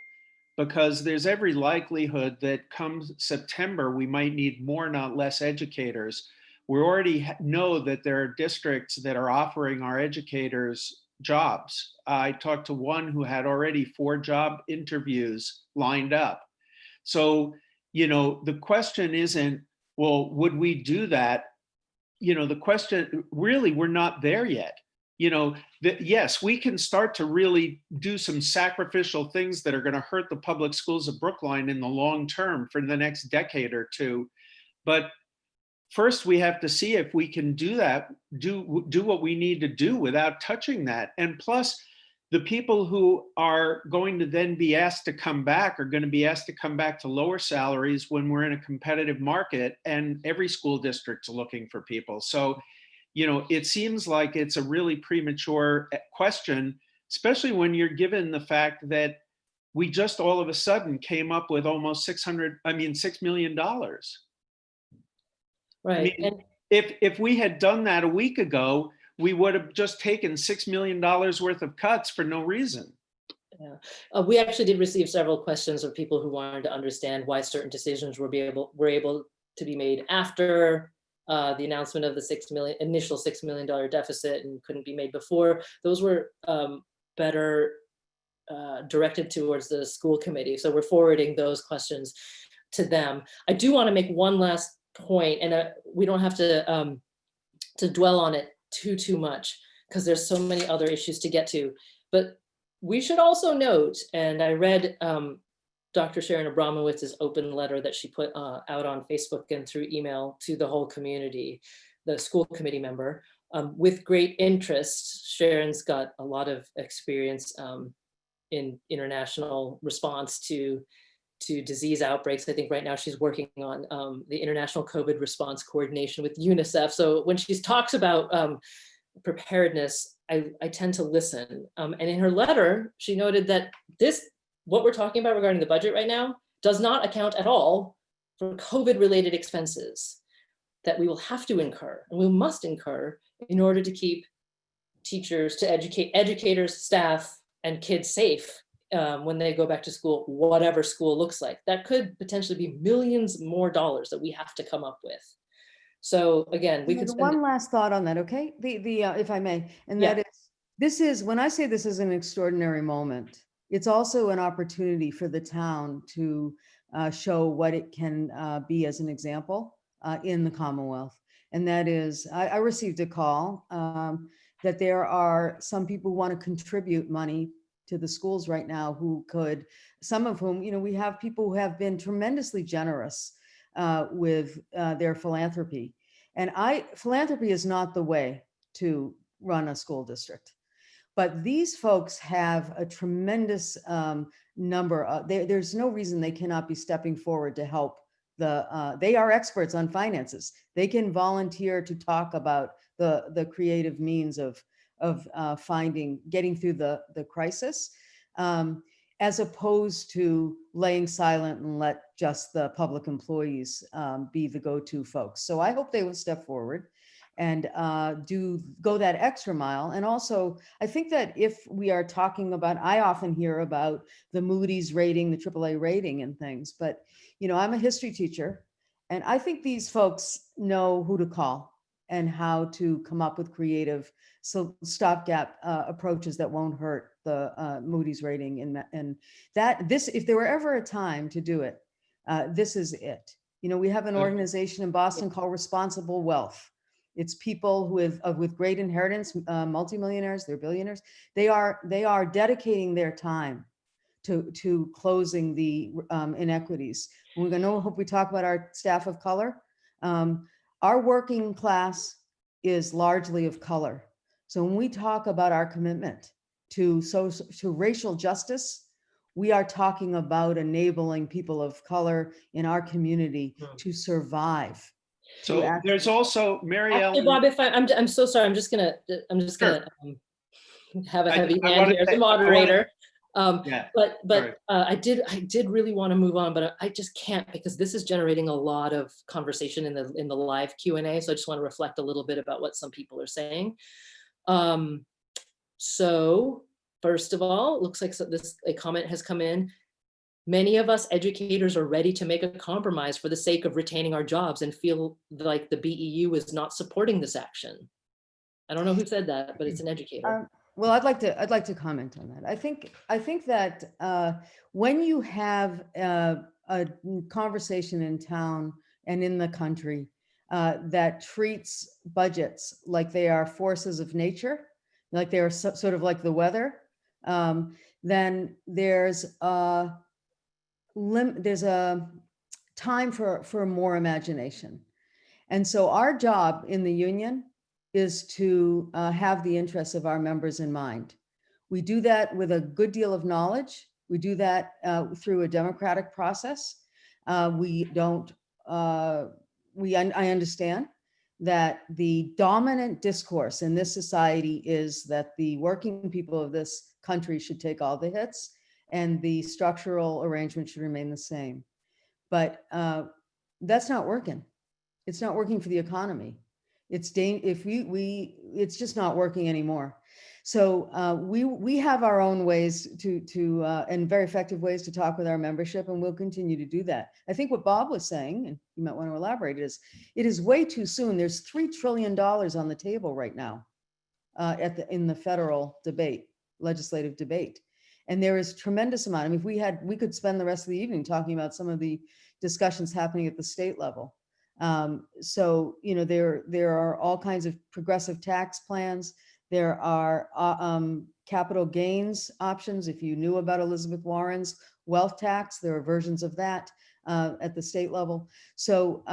because there's every likelihood that come September, we might need more, not less educators. We already know that there are districts that are offering our educators jobs. I talked to one who had already 4 job interviews lined up. So, the question isn't, well, would we do that? The question, really, we're not there yet. Yes, we can start to really do some sacrificial things that are going to hurt the public schools of Brookline in the long term for the next decade or two. But first, we have to see if we can do that, do what we need to do without touching that. And plus, the people who are going to then be asked to come back are going to be asked to come back to lower salaries when we're in a competitive market, and every school district's looking for people. So, it seems like it's a really premature question, especially when you're given the fact that we just all of a sudden came up with almost $6 million. Right. And if we had done that a week ago, we would have just taken $6 million worth of cuts for no reason. Yeah. We actually did receive several questions of people who wanted to understand why certain decisions were able to be made after the announcement of the initial $6 million deficit and couldn't be made before. Those were better directed towards the school committee. So we're forwarding those questions to them. I do want to make one last point, and we don't have to dwell on it too much because there's so many other issues to get to. But we should also note, and I read Dr. Sharon Abramowitz's open letter that she put out on Facebook and through email to the whole community, the school committee member, with great interest. Sharon's got a lot of experience in international response to disease outbreaks. I think right now she's working on the International COVID Response Coordination with UNICEF. So when she talks about preparedness, I tend to listen. And in her letter, she noted that what we're talking about regarding the budget right now does not account at all for COVID-related expenses that we will have to incur and we must incur in order to keep teachers, to educators, staff, and kids safe when they go back to school, whatever school looks like. That could potentially be millions more dollars that we have to come up with. So again, we could spend one last thought on that, okay? If I may, and that is, when I say this is an extraordinary moment, it's also an opportunity for the town to show what it can be as an example in the Commonwealth. And that is, I received a call that there are some people who want to contribute money to the schools right now who could, some of whom, we have people who have been tremendously generous with their philanthropy. And philanthropy is not the way to run a school district. But these folks have a tremendous number of, there's no reason they cannot be stepping forward to help they are experts on finances. They can volunteer to talk about the creative means of getting through the crisis, as opposed to laying silent and let just the public employees be the go-to folks. So I hope they will step forward and go that extra mile. And also, I think that if we are talking about, I often hear about the Moody's rating, the AAA rating and things, but I'm a history teacher, and I think these folks know who to call and how to come up with creative stopgap approaches that won't hurt the Moody's rating. And if there were ever a time to do it, this is it. We have an organization in Boston called Responsible Wealth. It's people with great inheritance, multimillionaires, they're billionaires. They are dedicating their time to closing the inequities. We're going to hope we talk about our staff of color. Our working class is largely of color. So when we talk about our commitment to racial justice, we are talking about enabling people of color in our community to survive. So there's also Mary Actually, Ellen. Bob, if I'm so sorry, I'm just gonna Sure. have a heavy hand wanted here as to- a moderator. Yeah, But I did really want to move on, but I just can't, because this is generating a lot of conversation in the live Q&A. So I just want to reflect a little bit about what some people are saying. So first of all, it looks like a comment has come in. Many of us educators are ready to make a compromise for the sake of retaining our jobs and feel like the BEU is not supporting this action. I don't know who said that, but it's an educator. Well, I'd like to comment on that. I think that when you have a conversation in town and in the country that treats budgets like they are forces of nature, like they are sort of like the weather, then there's a time for more imagination. And so our job in the union is to have the interests of our members in mind. We do that with a good deal of knowledge. We do that through a democratic process. I understand that the dominant discourse in this society is that the working people of this country should take all the hits and the structural arrangement should remain the same. But that's not working. It's not working for the economy. It's just not working anymore. So we have our own ways and very effective ways to talk with our membership, and we'll continue to do that. I think what Bob was saying, and you might want to elaborate, is it is way too soon. There's $3 trillion on the table right now in the federal debate, legislative debate. And there is tremendous amount. I mean, if we could spend the rest of the evening talking about some of the discussions happening at the state level. So, there are all kinds of progressive tax plans. There are capital gains options. If you knew about Elizabeth Warren's wealth tax, there are versions of that at the state level. So,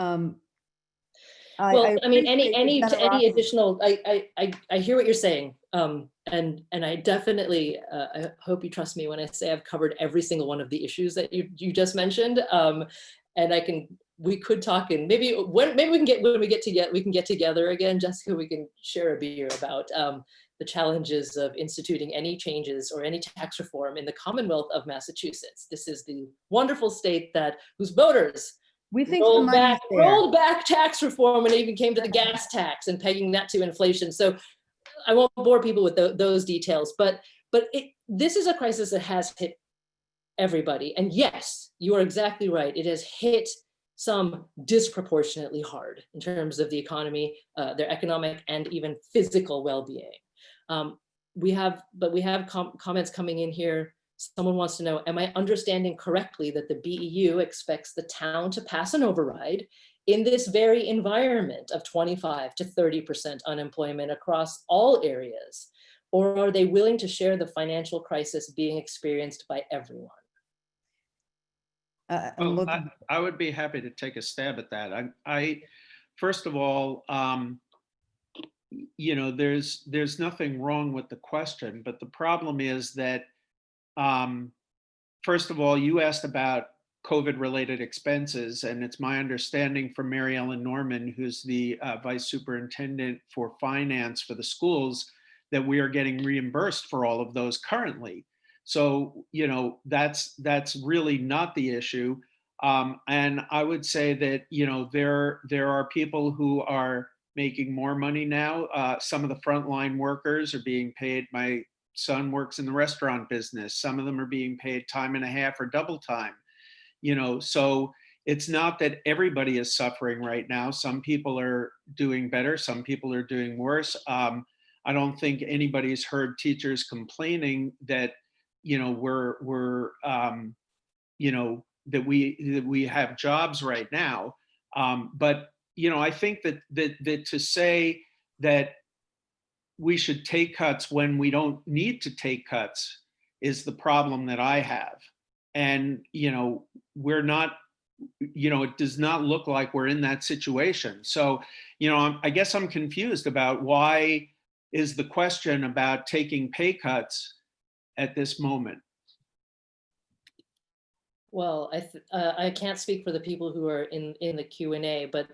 any additional, I hear what you're saying. And I definitely, I hope you trust me when I say I've covered every single one of the issues that you just mentioned. And we could talk, and maybe we can get together again, Jessica, we can share a beer about the challenges of instituting any changes or any tax reform in the Commonwealth of Massachusetts. This is the wonderful state whose voters rolled back tax reform when it even came to the gas tax and pegging that to inflation. So I won't bore people with those details, but this is a crisis that has hit everybody. And yes, you are exactly right. It has hit some disproportionately hard in terms of the economy, their economic and even physical well-being. We have comments coming in here. Someone wants to know, am I understanding correctly that the BEU expects the town to pass an override in this very environment of 25 to 30% unemployment across all areas? Or are they willing to share the financial crisis being experienced by everyone? Well, I would be happy to take a stab at that. I first of all, there's nothing wrong with the question, but the problem is that, first of all, you asked about COVID-related expenses, and it's my understanding from Mary Ellen Norman, who's the Vice Superintendent for Finance for the schools, that we are getting reimbursed for all of those currently. So, that's really not the issue. And I would say that, there are people who are making more money now. Some of the frontline workers are being paid. My son works in the restaurant business. Some of them are being paid time and a half or double time. So it's not that everybody is suffering right now. Some people are doing better. Some people are doing worse. I don't think anybody's heard teachers complaining that, that we have jobs right now. But, I think that to say that we should take cuts when we don't need to take cuts is the problem that I have. And, we're not, it does not look like we're in that situation. So, I guess I'm confused about why is the question about taking pay cuts at this moment. Well, I can't speak for the people who are in the Q&A, but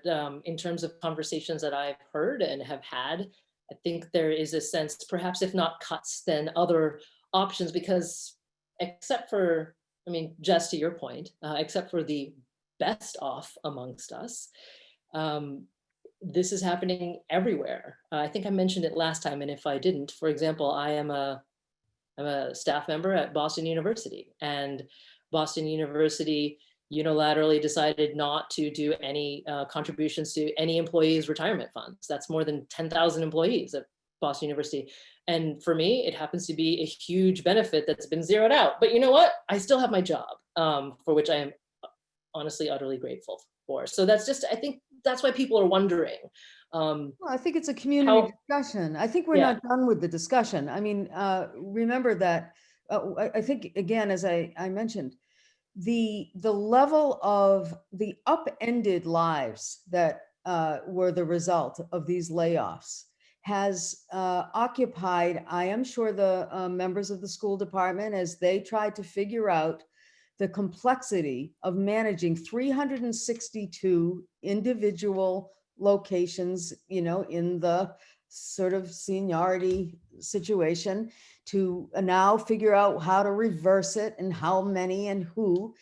in terms of conversations that I've heard and have had, I think there is a sense, perhaps if not cuts, then other options, because except for, Jess, to your point, except for the best off amongst us, this is happening everywhere. I think I mentioned it last time, and if I didn't, for example, I'm a staff member at Boston University, and Boston University unilaterally decided not to do any contributions to any employees' retirement funds. That's more than 10,000 employees at Boston University. And for me, it happens to be a huge benefit that's been zeroed out. But you know what? I still have my job, for which I am honestly utterly grateful for. So that's just, I think that's why people are wondering. Well, I think it's a community discussion. I think we're not done with the discussion. Remember that, I think, again, as I mentioned, the level of the upended lives that were the result of these layoffs has occupied, I am sure, the members of the school department as they tried to figure out the complexity of managing 362 individual locations, in the sort of seniority situation, to now figure out how to reverse it and how many and who.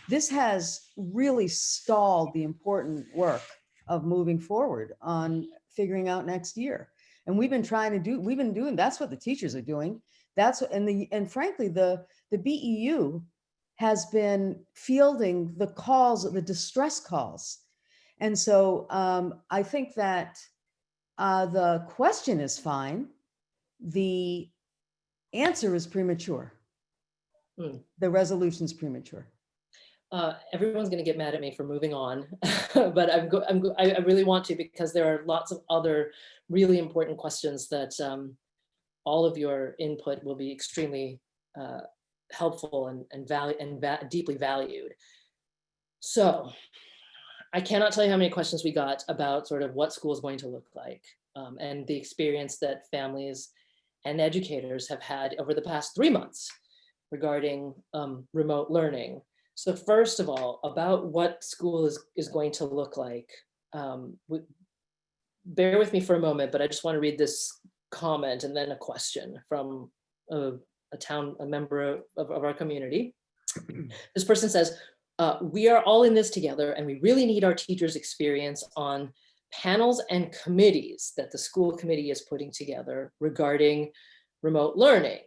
This has really stalled the important work of moving forward on figuring out next year. And we've been doing, that's what the teachers are doing. And frankly, the BEU has been fielding the calls, the distress calls. And so I think that the question is fine. The answer is premature. The resolution's premature. Everyone's going to get mad at me for moving on, but I really want to, because there are lots of other really important questions that all of your input will be extremely helpful and deeply valued. So I cannot tell you how many questions we got about sort of what school is going to look like, and the experience that families and educators have had over the past 3 months regarding remote learning. So first of all, about what school is going to look like, bear with me for a moment, but I just want to read this comment and then a question from a member of our community. This person says, we are all in this together, and we really need our teachers' experience on panels and committees that the school committee is putting together regarding remote learning.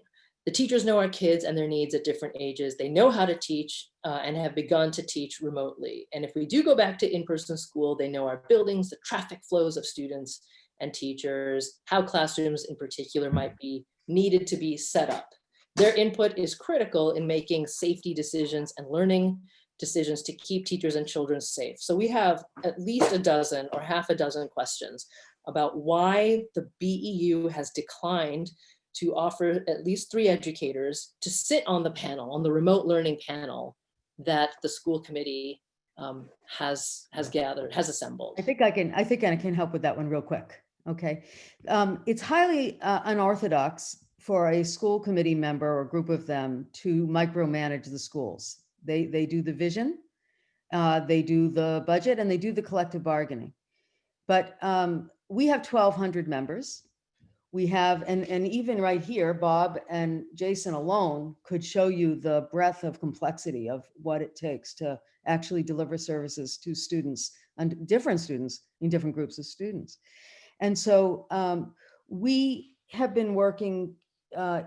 The teachers know our kids and their needs at different ages. They know how to teach and have begun to teach remotely. And if we do go back to in-person school, they know our buildings, the traffic flows of students and teachers, how classrooms in particular might be needed to be set up. Their input is critical in making safety decisions and learning decisions to keep teachers and children safe. So we have at least a dozen or half a dozen questions about why the BEU has declined to offer at least 3 educators to sit on the panel, on the remote learning panel that the school committee has assembled. I think I can help with that one real quick. Okay. It's highly unorthodox for a school committee member or group of them to micromanage the schools. They do the vision, they do the budget, and they do the collective bargaining. But we have 1,200 members. We have, and even right here, Bob and Jason alone could show you the breadth of complexity of what it takes to actually deliver services to students and different students in different groups of students. And so we have been working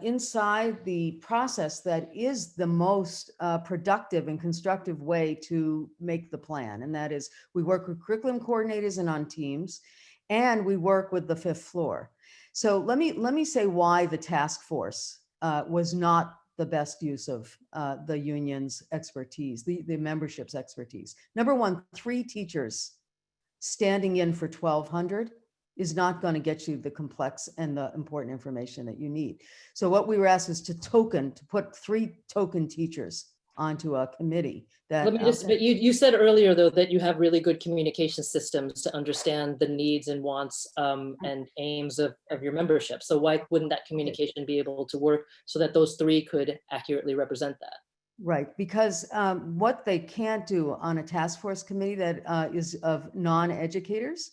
inside the process that is the most productive and constructive way to make the plan. And that is, we work with curriculum coordinators and on teams, and we work with the 5th floor. So let me say why the task force was not the best use of the union's expertise, the membership's expertise. Number one, 3 teachers standing in for 1,200 is not going to get you the complex and the important information that you need. So what we were asked was to put 3 token teachers onto a committee. That, let me just, but you said earlier though that you have really good communication systems to understand the needs and wants and aims of your membership. So why wouldn't that communication be able to work so that those 3 could accurately represent that? Right, because what they can't do on a task force committee that is of non-educators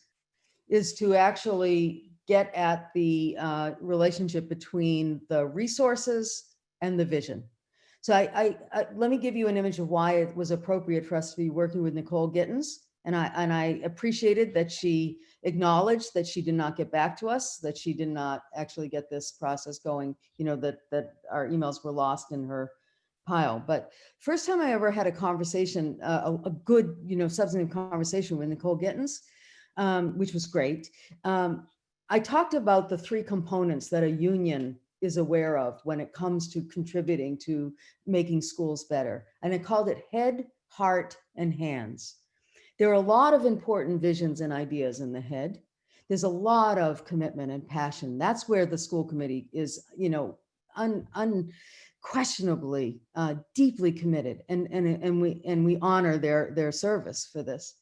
is to actually get at the relationship between the resources and the vision. So I let me give you an image of why it was appropriate for us to be working with Nicole Gittens. And I appreciated that she acknowledged that she did not get back to us, that she did not actually get this process going, you know, that our emails were lost in her pile. But first time I ever had a conversation, a good, you know, substantive conversation with Nicole Gittens, which was great. I talked about the 3 components that a union is aware of when it comes to contributing to making schools better. And I called it head, heart, and hands. There are a lot of important visions and ideas in the head. There's a lot of commitment and passion. That's where the school committee is, you know, unquestionably deeply committed, and we honor their service for this.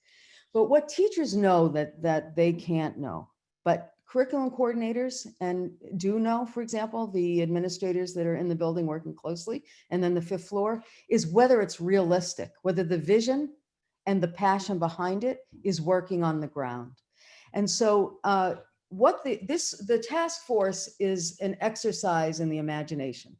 But what teachers know that they can't know, but curriculum coordinators and do know, for example, the administrators that are in the building working closely, and then the 5th floor, is whether it's realistic, whether the vision and the passion behind it is working on the ground. And so the task force is an exercise in the imagination.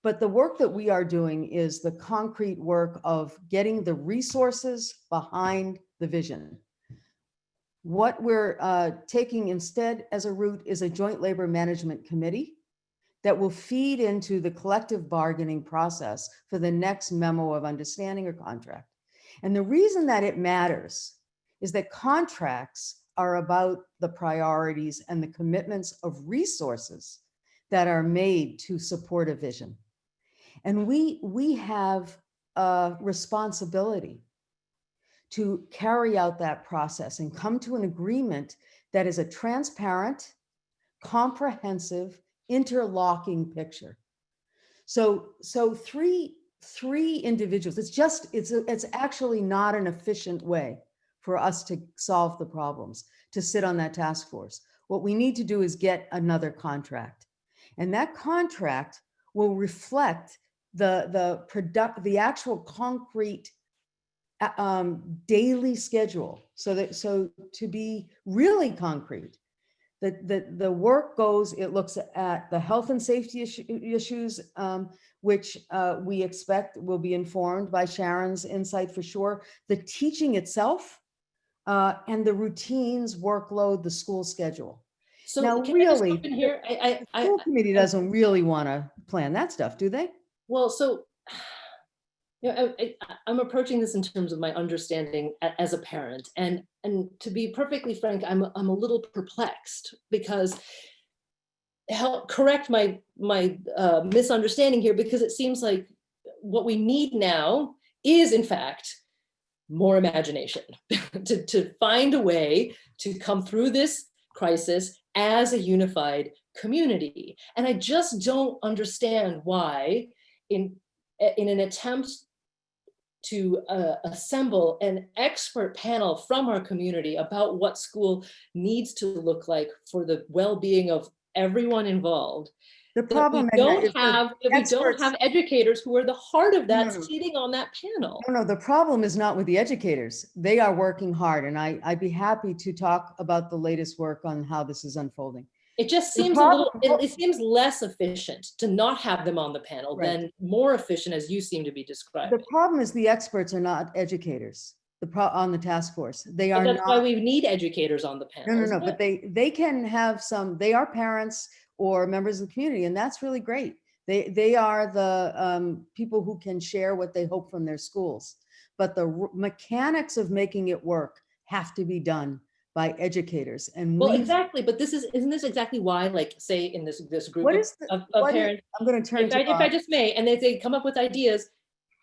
But the work that we are doing is the concrete work of getting the resources behind the vision. What we're taking instead as a route is a joint labor management committee that will feed into the collective bargaining process for the next memo of understanding or contract. And the reason that it matters is that contracts are about the priorities and the commitments of resources that are made to support a vision. And we have a responsibility to carry out that process and come to an agreement that is a transparent, comprehensive, interlocking picture. So three individuals, it's actually not an efficient way for us to solve the problems, to sit on that task force. What we need to do is get another contract. And that contract will reflect the actual concrete daily schedule. So to be really concrete, the work goes, it looks at the health and safety issues, which we expect will be informed by Sharon's insight for sure, the teaching itself, and the routines, workload, the school schedule. So now, can really, I just jump in here? the school committee doesn't really want to plan that stuff, do they? Well, so you know, I'm approaching this in terms of my understanding as a parent, and to be perfectly frank, I'm a little perplexed, because help correct my misunderstanding here, because it seems like what we need now is in fact more imagination, to find a way to come through this crisis as a unified community. And I just don't understand why in an attempt to assemble an expert panel from our community about what school needs to look like for the well-being of everyone involved, The that we problem, Magna, don't is have the experts. educators who are the heart of that No. sitting on that panel. No, the problem is not with the educators. They are working hard, and I'd be happy to talk about the latest work on how this is unfolding. It just The seems problem- it seems less efficient to not have them on the panel Right. than more efficient, as you seem to be describing. The problem is the experts are not educators, on the task force. They But are that's why not. we need educators on the panel. No, isn't but it? they can have some, they are parents or members of the community, and that's really great. They are the people who can share what they hope from their schools. But the mechanics of making it work have to be done by educators. And Well, exactly. But isn't this exactly why, like, say in this group what of, is the, of what is- parents, I'm going to turn if to I Bob. just may, and they come up with ideas,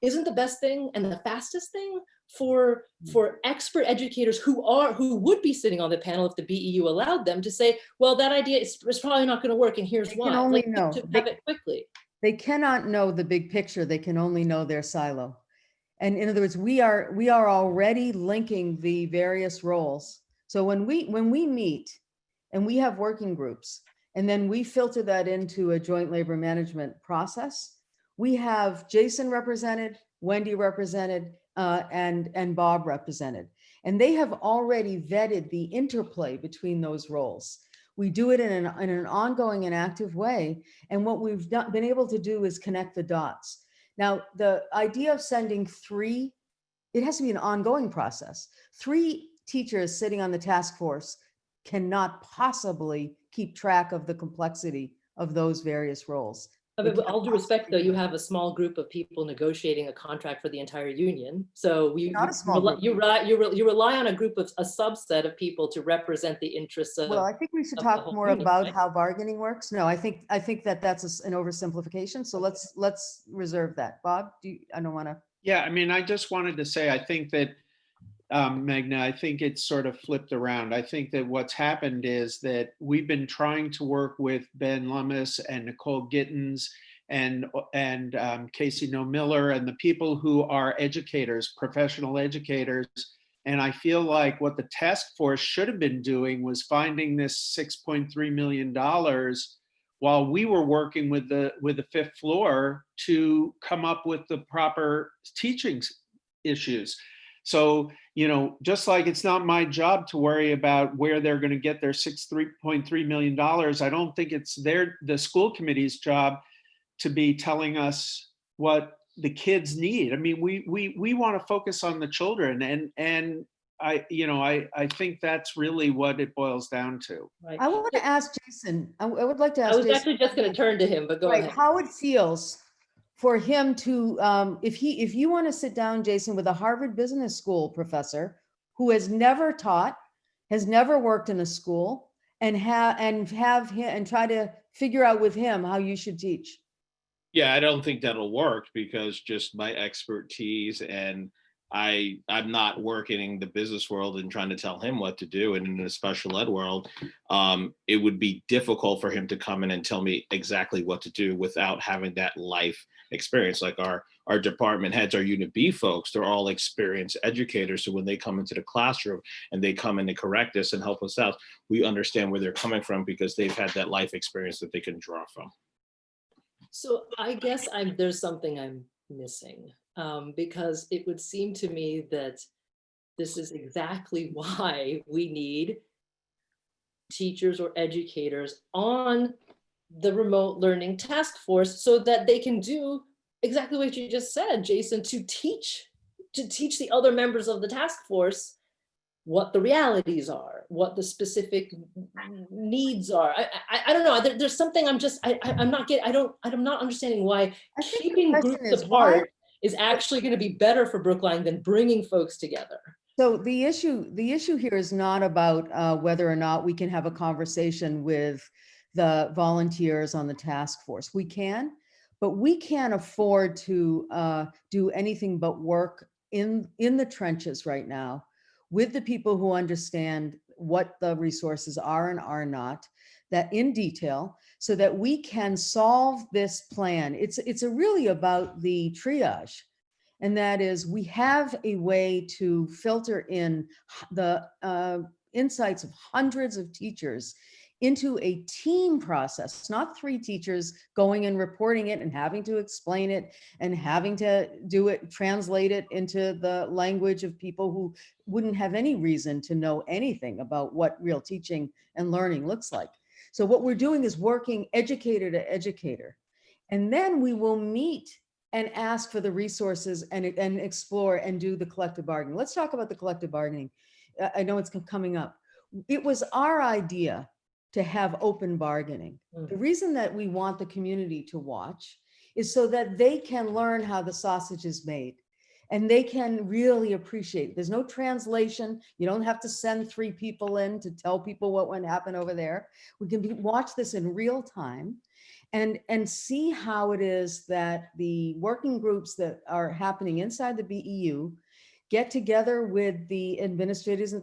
isn't the best thing and the fastest thing for expert educators who would be sitting on the panel if the BEU allowed them to say, well, that idea is probably not going to work, and here's They why. can only Like, know. to have it quickly. They cannot know the big picture. They can only know their silo. And in other words, we are already linking the various roles. So when we meet and we have working groups, and then we filter that into a joint labor management process, we have Jason represented, Wendy represented, and Bob represented. And they have already vetted the interplay between those roles. We do it in an ongoing and active way. And what we've been able to do is connect the dots. Now, the idea of sending three, it has to be an ongoing process. 3 teachers sitting on the task force cannot possibly keep track of the complexity of those various roles. I mean, with all due respect, though, you have a small group of people negotiating a contract for the entire union. So you rely on a subset of people to represent the interests of. Well, I think we should of the talk whole more union, about right? how bargaining works. No, I think that that's an oversimplification. So let's reserve that. Bob, I don't want to. Yeah, I mean, I just wanted to say, I think that, Magna, I think it's sort of flipped around. I think that what's happened is that we've been trying to work with Ben Lummis and Nicole Gittins and Casey No Miller and the people who are educators, professional educators. And I feel like what the task force should have been doing was finding this $6.3 million while we were working with the 5th floor to come up with the proper teaching issues. So, just like it's not my job to worry about where they're going to get their $3.3 million, I don't think it's the school committee's job to be telling us what the kids need. I mean, we want to focus on the children, and I think that's really what it boils down to. Right. I want to ask Jason. I would like to ask. I was Jason actually just going to turn to him, but go ahead. How it feels for him to, if you want to sit down, Jason, with a Harvard Business School professor who has never taught, has never worked in a school, and try to figure out with him how you should teach. Yeah, I don't think that'll work because just my expertise, and I'm not working in the business world and trying to tell him what to do. And in the special ed world, it would be difficult for him to come in and tell me exactly what to do without having that life experience. Like our department heads, our Unit B folks, they're all experienced educators. So when they come into the classroom and they come in to correct us and help us out, we understand where they're coming from because they've had that life experience that they can draw from. So I guess there's something I'm missing, because it would seem to me that this is exactly why we need teachers or educators on the remote learning task force so that they can do exactly what you just said, Jason, to teach the other members of the task force what the realities are, what the specific needs are. I don't know. There's something I'm not understanding why keeping groups apart is actually going to be better for Brookline than bringing folks together. So the issue here is not about whether or not we can have a conversation with the volunteers on the task force. We can, but we can't afford to do anything but work in the trenches right now with the people who understand what the resources are and are not, that in detail, so that we can solve this plan. It's really about the triage. And that is, we have a way to filter in the insights of hundreds of teachers into a team process, not 3 teachers going and reporting it and having to explain it and having to do it, translate it into the language of people who wouldn't have any reason to know anything about what real teaching and learning looks like. So what we're doing is working educator to educator. And then we will meet and ask for the resources and explore and do the collective bargaining. Let's talk about the collective bargaining. I know it's coming up. It was our idea to have open bargaining. The reason that we want the community to watch is so that they can learn how the sausage is made and they can really appreciate it. There's no translation. You don't have to send 3 people in to tell people what went happen over there. We can watch this in real time and see how it is that the working groups that are happening inside the BEU get together with the administrators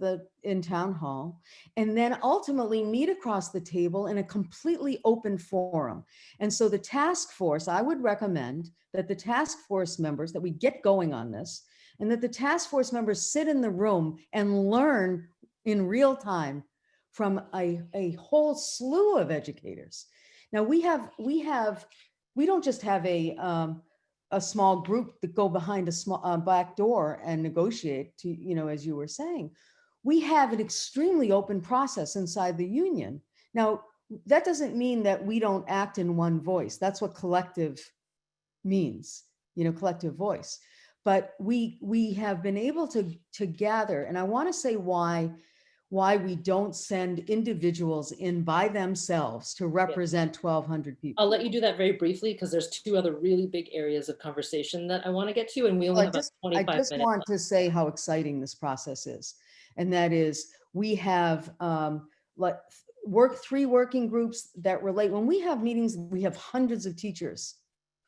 in town hall, and then ultimately meet across the table in a completely open forum. And so the task force, I would recommend that the task force members, that we get going on this, and that the task force members sit in the room and learn in real time from a whole slew of educators. Now we don't just have a small group that go behind a small back door and negotiate to, as you were saying. We have an extremely open process inside the union. Now, that doesn't mean that we don't act in one voice. That's what collective means, collective voice. But we have been able to gather, and I want to say why we don't send individuals in by themselves to represent 1,200 people. I'll let you do that very briefly because there's 2 other really big areas of conversation that I want to get to, and we only have about 25 minutes. I just want to say how exciting this process is. And that is, we have 3 working groups that relate. When we have meetings, we have hundreds of teachers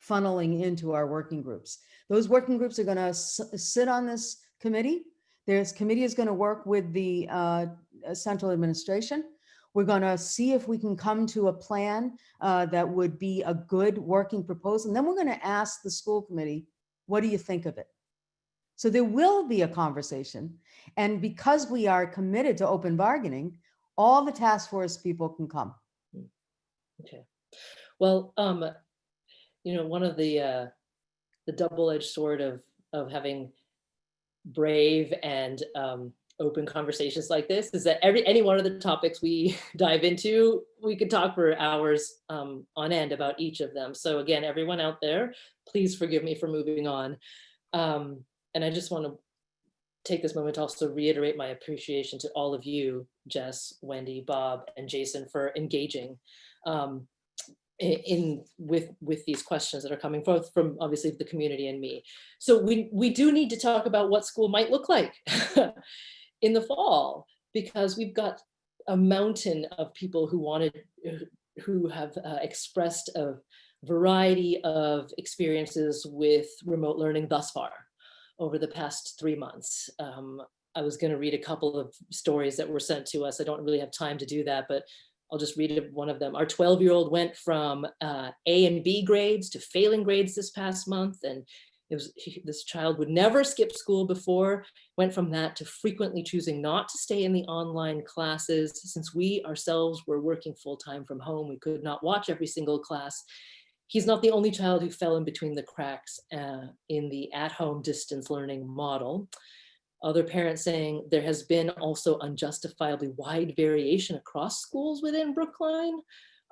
funneling into our working groups. Those working groups are going to sit on this committee. This committee is going to work with the central administration. We're going to see if we can come to a plan that would be a good working proposal. And then we're going to ask the school committee, what do you think of it? So there will be a conversation. And because we are committed to open bargaining, all the task force people can come. Okay. Well, one of the double-edged sword of having brave and open conversations like this is that any one of the topics we dive into, we could talk for hours on end about each of them. So again, everyone out there, please forgive me for moving on. And I just want to take this moment to also reiterate my appreciation to all of you, Jess, Wendy, Bob, and Jason, for engaging with these questions that are coming forth from obviously the community and me. So we do need to talk about what school might look like in the fall, because we've got a mountain of people who have expressed a variety of experiences with remote learning thus far over the past 3 months. I was going to read a couple of stories that were sent to us. I don't really have time to do that, but I'll just read one of them. Our 12-year-old went from A and B grades to failing grades this past month. And this child would never skip school before, went from that to frequently choosing not to stay in the online classes. Since we ourselves were working full-time from home, we could not watch every single class. He's not the only child who fell in between the cracks in the at-home distance learning model. Other parents saying there has been also unjustifiably wide variation across schools within Brookline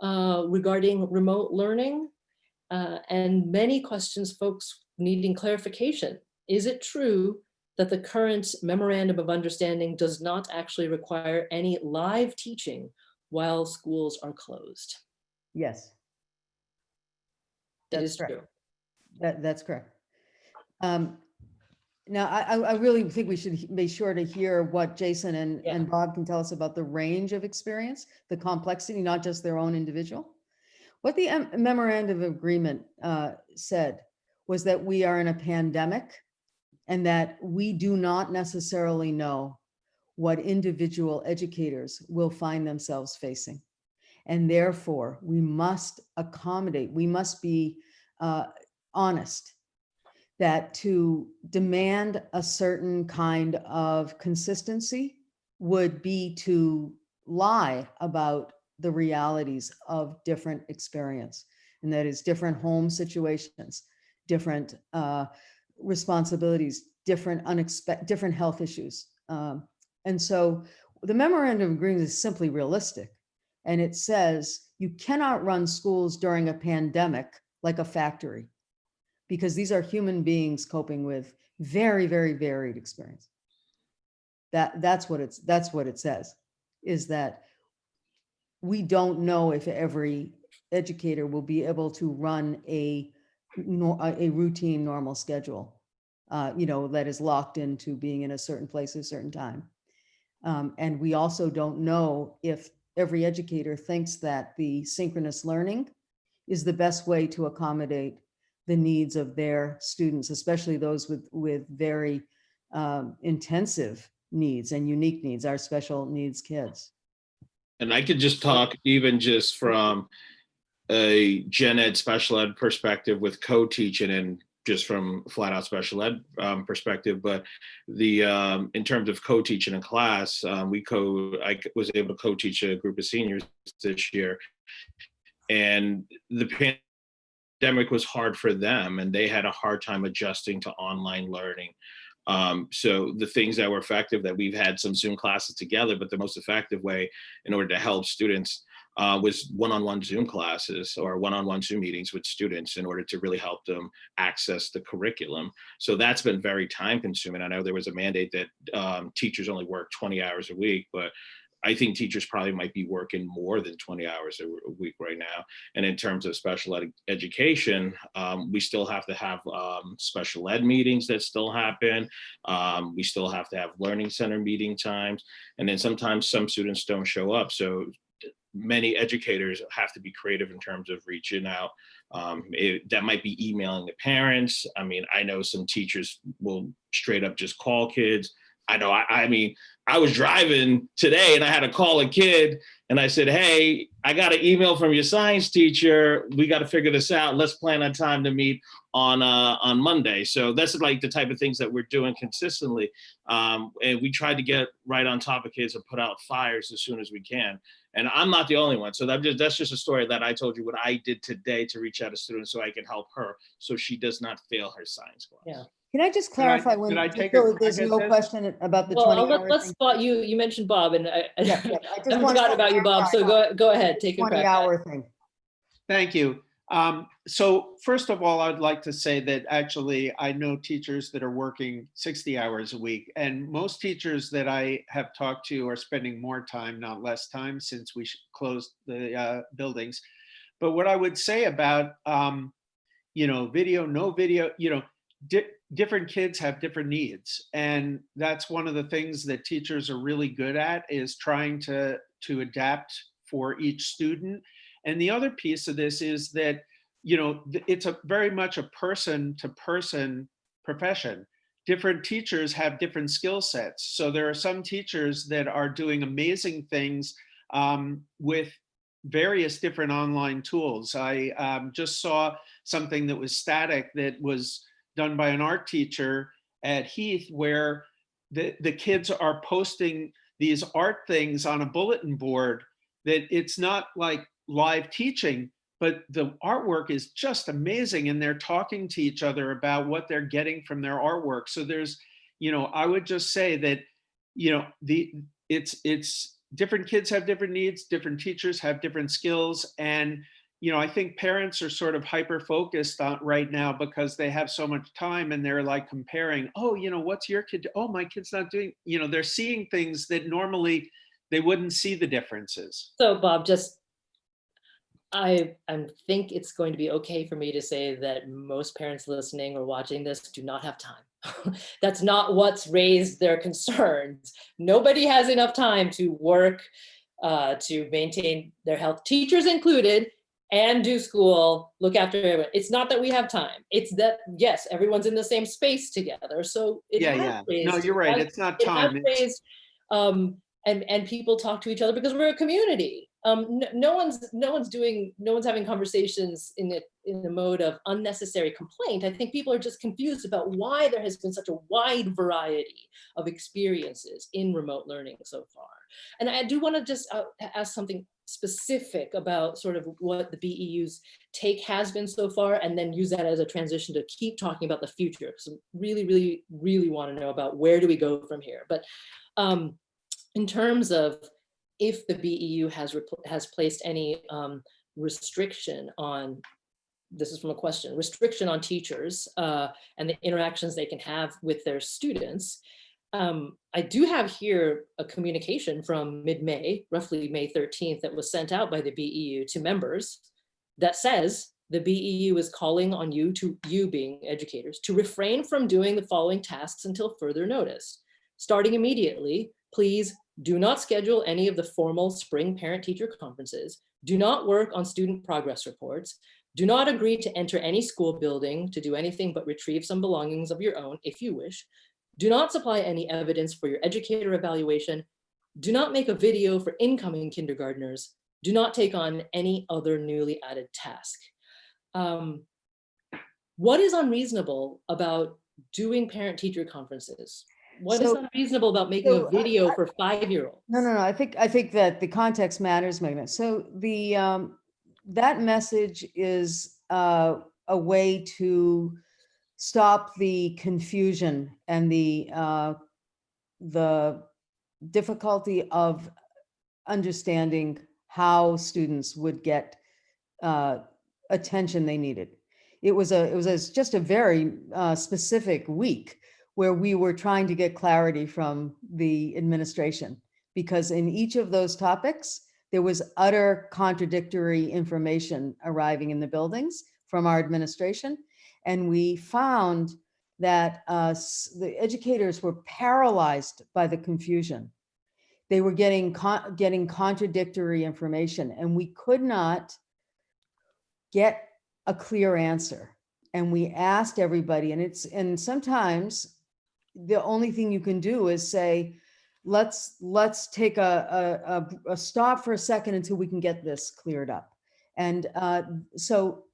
regarding remote learning, and many questions, folks needing clarification. Is it true that the current memorandum of understanding does not actually require any live teaching while schools are closed? Yes. It is true. That's correct. Now, I really think we should be sure to hear what Jason and Bob can tell us about the range of experience, the complexity, not just their own individual. What the memorandum of agreement said was that we are in a pandemic and that we do not necessarily know what individual educators will find themselves facing. And therefore, we must accommodate, we must be honest that to demand a certain kind of consistency would be to lie about the realities of different experience. And that is different home situations, different responsibilities, different health issues. And so the memorandum of agreement is simply realistic. And it says you cannot run schools during a pandemic like a factory, because these are human beings coping with very, very varied experience. That's what it says, is that we don't know if every educator will be able to run a routine normal schedule, that is locked into being in a certain place at a certain time. And we also don't know if every educator thinks that the synchronous learning is the best way to accommodate the needs of their students, especially those with very intensive needs and unique needs, our special needs kids. And I could just talk even just from a gen ed special ed perspective with co-teaching and just from flat out special ed perspective, but the in terms of co-teaching in class, I was able to co-teach a group of seniors this year, and the pandemic was hard for them, and they had a hard time adjusting to online learning. So the things that were effective, that we've had some Zoom classes together, but the most effective way in order to help students was one-on-one Zoom classes or one-on-one Zoom meetings with students in order to really help them access the curriculum. So that's been very time consuming. I know there was a mandate that teachers only work 20 hours a week, but I think teachers probably might be working more than 20 hours a week right now. And in terms of special ed education, we still have to have special ed meetings that still happen. We still have to have learning center meeting times. And then sometimes some students don't show up. So many educators have to be creative in terms of reaching out. That might be emailing the parents. I mean, I know some teachers will straight up just call kids. I know, I was driving today and I had to call a kid and I said, hey, I got an email from your science teacher. We got to figure this out. Let's plan a time to meet on Monday. So that's like the type of things that we're doing consistently. And we try to get right on top of kids and put out fires as soon as we can. And I'm not the only one. So that's just a story that I told you what I did today to reach out to students so I can help her so she does not fail her science class. Yeah. Can I just clarify there's no question about the 20 hours? Let's spot you mentioned Bob, and I just forgot about you, Bob. So go ahead, take a crack. 20-hour thing. Thank you. So first of all, I'd like to say that actually I know teachers that are working 60 hours a week, and most teachers that I have talked to are spending more time, not less time, since we closed the buildings. But what I would say about, video, no video, different kids have different needs. And that's one of the things that teachers are really good at, is trying to adapt for each student. And the other piece of this is that, it's very much a person-to-person profession. Different teachers have different skill sets. So there are some teachers that are doing amazing things with various different online tools. I just saw something that was static that was done by an art teacher at Heath, where the kids are posting these art things on a bulletin board, that it's not like live teaching, but the artwork is just amazing. And they're talking to each other about what they're getting from their artwork. So there's, I would just say that, it's different kids have different needs, different teachers have different skills. And, I think parents are sort of hyper-focused on right now because they have so much time and they're like comparing, oh, what's your kid? Oh, my kid's not doing, they're seeing things that normally they wouldn't see the differences. So Bob, I think it's going to be okay for me to say that most parents listening or watching this do not have time. That's not what's raised their concerns. Nobody has enough time to work, to maintain their health, teachers included, and do school, look after everyone. It's not that we have time. It's that, yes, everyone's in the same space together. So it Yeah, has yeah. No, raised, you're right. It's not it has time. It's, raised, and people talk to each other because we're a community. No one's having conversations in the mode of unnecessary complaint. I think people are just confused about why there has been such a wide variety of experiences in remote learning so far. And I do want to just ask something specific about sort of what the BEU's take has been so far, and then use that as a transition to keep talking about the future, because I really want to know about where do we go from here. But in terms of if the BEU has placed any restriction on, this is from a question, restriction on teachers and the interactions they can have with their students. I do have here a communication from mid-May, roughly May 13th, that was sent out by the BEU to members that says the BEU is calling on you being educators, to refrain from doing the following tasks until further notice. Starting immediately, please do not schedule any of the formal spring parent-teacher conferences. Do not work on student progress reports. Do not agree to enter any school building to do anything but retrieve some belongings of your own if you wish. Do not supply any evidence for your educator evaluation. Do not make a video for incoming kindergartners. Do not take on any other newly added task. What is unreasonable about doing parent-teacher conferences? What is unreasonable about making a video for 5-year-olds? No. I think that the context matters, Magna. So the that message is a way to stop the confusion and the difficulty of understanding how students would get attention they needed. It was just a very specific week where we were trying to get clarity from the administration, because in each of those topics, there was utter contradictory information arriving in the buildings from our administration. And we found that the educators were paralyzed by the confusion. They were getting contradictory information, and we could not get a clear answer. And we asked everybody, and sometimes the only thing you can do is say, let's take a stop for a second until we can get this cleared up. And so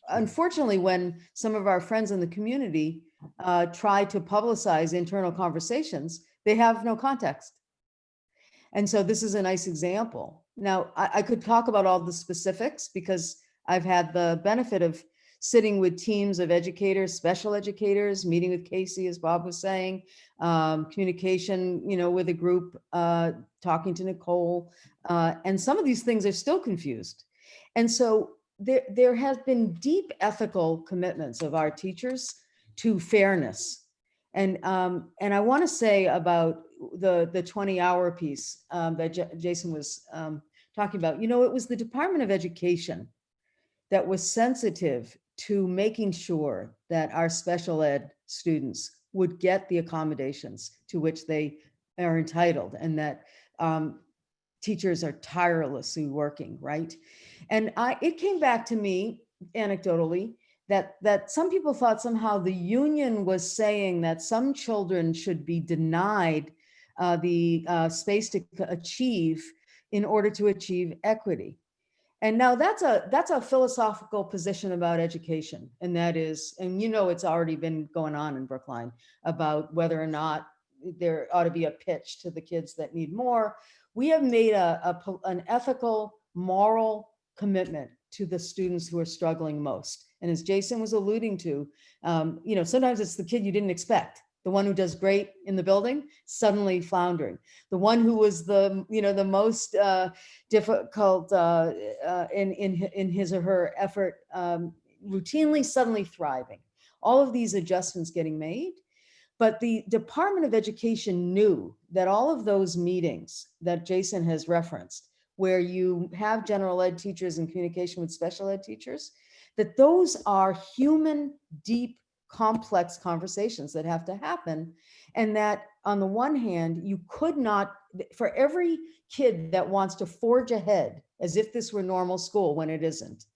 unfortunately, when some of our friends in the community try to publicize internal conversations, they have no context. And so this is a nice example. Now, I could talk about all the specifics because I've had the benefit of sitting with teams of educators, special educators, meeting with Casey, as Bob was saying, communication, with a group, talking to Nicole, and some of these things are still confused. And so there has been deep ethical commitments of our teachers to fairness. And I want to say about the 20-hour piece that Jason was talking about. It was the Department of Education that was sensitive to making sure that our special ed students would get the accommodations to which they are entitled, and that teachers are tirelessly working, right? And it came back to me anecdotally that some people thought somehow the union was saying that some children should be denied the space to achieve in order to achieve equity. And now that's a philosophical position about education. And that is, and it's already been going on in Brookline about whether or not there ought to be a pitch to the kids that need more. We have made an ethical, moral commitment to the students who are struggling most. And as Jason was alluding to, sometimes it's the kid you didn't expect. The one who does great in the building, suddenly floundering. The one who was the most difficult in his or her effort, routinely suddenly thriving. All of these adjustments getting made. But the Department of Education knew that all of those meetings that Jason has referenced, where you have general ed teachers in communication with special ed teachers, that those are human, deep, complex conversations that have to happen. And that on the one hand, you could not, for every kid that wants to forge ahead as if this were normal school when it isn't.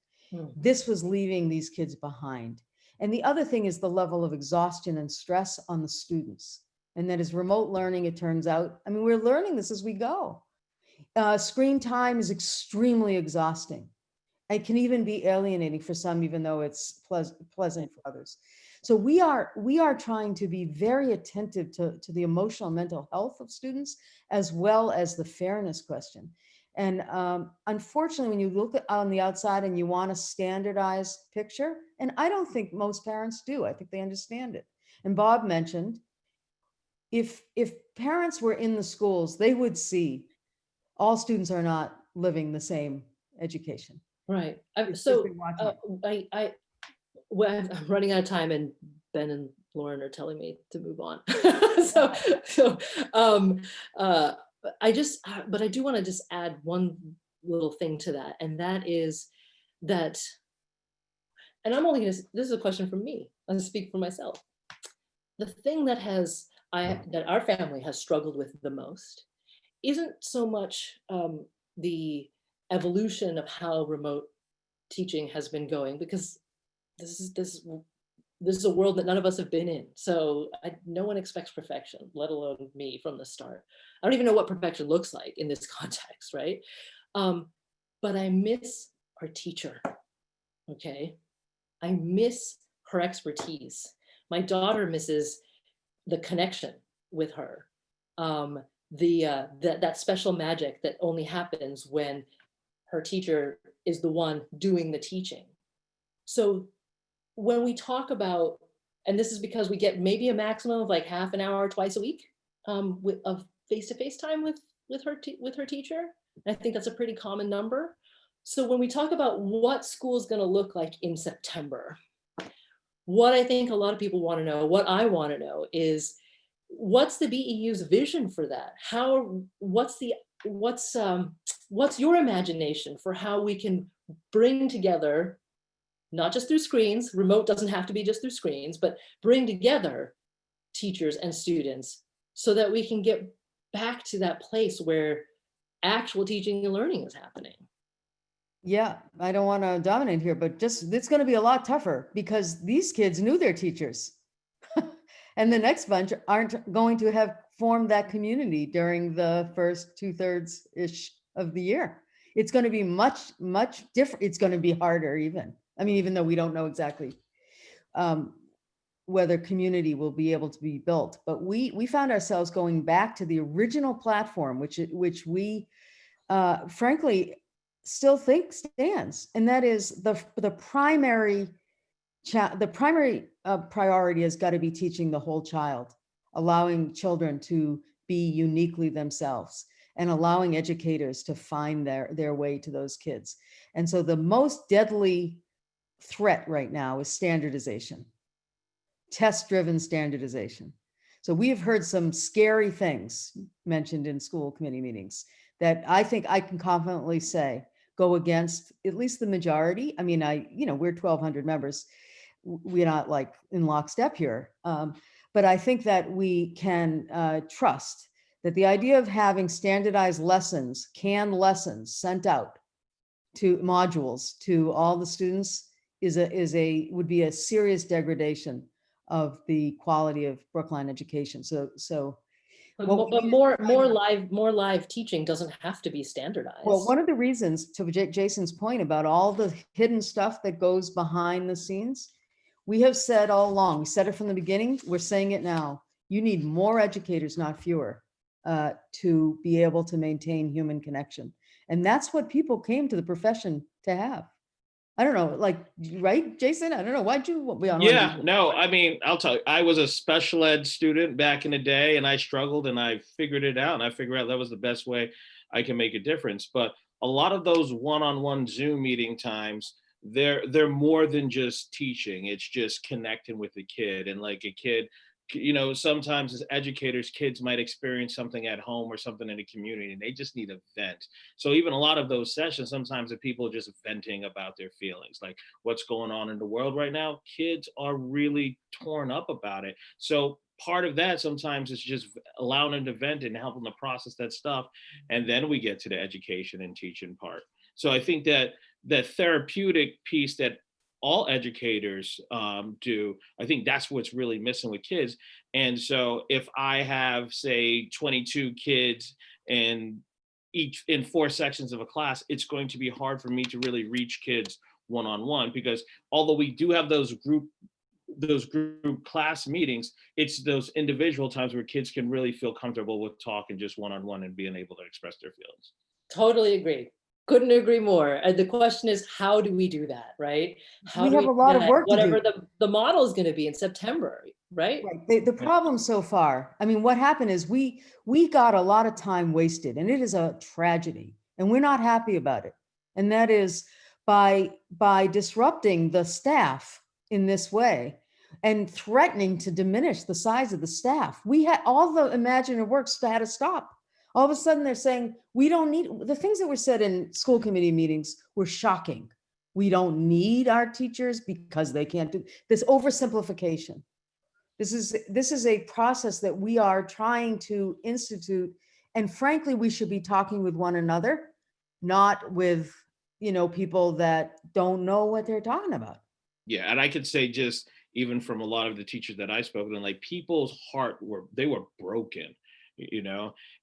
This was leaving these kids behind. And the other thing is the level of exhaustion and stress on the students. And that is remote learning, it turns out. I mean, we're learning this as we go. Screen time is extremely exhausting. It can even be alienating for some, even though it's pleasant for others. So we are trying to be very attentive to the emotional and mental health of students, as well as the fairness question. And unfortunately, when you look on the outside and you want a standardized picture, and I don't think most parents do, I think they understand it. And Bob mentioned, if parents were in the schools, they would see all students are not living the same education. Right. It's So just watching. I'm running out of time, and Ben and Lauren are telling me to move on. But I do want to just add one little thing to that, and that is that, and I'm only going to, this is a question from me, I'll speak for myself. The thing that that our family has struggled with the most isn't so much the evolution of how remote teaching has been going, because this is a world that none of us have been in. So no one expects perfection, let alone me from the start. I don't even know what perfection looks like in this context, right? But I miss our teacher, okay? I miss her expertise. My daughter misses the connection with her. That special magic that only happens when her teacher is the one doing the teaching. So when we talk about, and this is because we get maybe a maximum of like half an hour twice a week of face-to-face time with her teacher, and I think that's a pretty common number. So when we talk about what school is going to look like in September, what I think a lot of people want to know, what I want to know is, what's the BEU's vision for that? What's your imagination for how we can bring together, not just through screens, remote doesn't have to be just through screens, but bring together teachers and students so that we can get back to that place where actual teaching and learning is happening? Yeah, I don't want to dominate here, but just it's going to be a lot tougher because these kids knew their teachers. And the next bunch aren't going to have formed that community during the first 2/3-ish of the year. It's going to be much, much different. It's going to be harder even. I mean, even though we don't know exactly whether community will be able to be built. But we found ourselves going back to the original platform, which we frankly still think stands. And that is the primary priority has got to be teaching the whole child, allowing children to be uniquely themselves and allowing educators to find their way to those kids. And so the most deadly threat right now is standardization, test-driven standardization. So we have heard some scary things mentioned in school committee meetings that I think I can confidently say go against at least the majority. I mean, we're 1,200 members. We're not like in lockstep here. But I think that we can trust that the idea of having standardized lessons, canned lessons sent out to modules to all the students would be a serious degradation of the quality of Brookline education. But more live teaching doesn't have to be standardized. Well, one of the reasons, to Jason's point about all the hidden stuff that goes behind the scenes, we have said all along, we said it from the beginning, we're saying it now, you need more educators, not fewer, to be able to maintain human connection. And that's what people came to the profession to have. I don't know, like, right, Jason? I don't know, why'd you be on? Yeah, no, I mean, I'll tell you, I was a special ed student back in the day and I struggled and I figured it out and I figured out that was the best way I can make a difference. But a lot of those one-on-one Zoom meeting times, they're more than just teaching. It's just connecting with the kid. And like a kid, sometimes as educators, kids might experience something at home or something in the community and they just need a vent. So even a lot of those sessions, sometimes the people are just venting about their feelings, like what's going on in the world right now. Kids are really torn up about it. So part of that sometimes is just allowing them to vent and helping them to process that stuff. And then we get to the education and teaching part. So I think that the therapeutic piece that all educators do, I think that's what's really missing with kids. And so if I have, say, 22 kids and each in 4 sections of a class, it's going to be hard for me to really reach kids one-on-one, because although we do have those group class meetings, it's those individual times where kids can really feel comfortable with talking just one-on-one and being able to express their feelings. Totally agree. Couldn't agree more. The question is, how do we do that, right? How We do have a lot of do that? work to do. Whatever the model is going to be in September, right? Right. The problem so far, I mean, what happened is we got a lot of time wasted, and it is a tragedy, and we're not happy about it. And that is by disrupting the staff in this way and threatening to diminish the size of the staff. We had all the imaginative works had to stop. All of a sudden they're saying, we don't need, the things that were said in school committee meetings were shocking. We don't need our teachers because they can't do this. Oversimplification. This is a process that we are trying to institute. And frankly, we should be talking with one another, not with, people that don't know what they're talking about. Yeah, and I could say, just even from a lot of the teachers that I spoke to, like, people's heart were broken,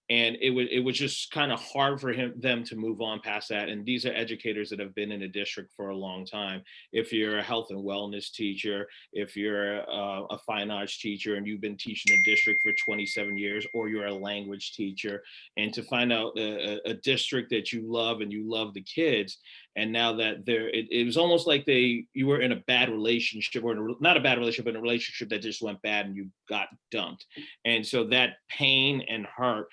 and it was just kind of hard for them to move on past that. And these are educators that have been in a district for a long time. If you're a health and wellness teacher, if you're a fine arts teacher and you've been teaching a district for 27 years, or you're a language teacher, and to find out a district that you love and you love the kids, and now that it was almost like you were in a bad relationship, or not a bad relationship, but a relationship that just went bad and you got dumped. And so that pain and hurt,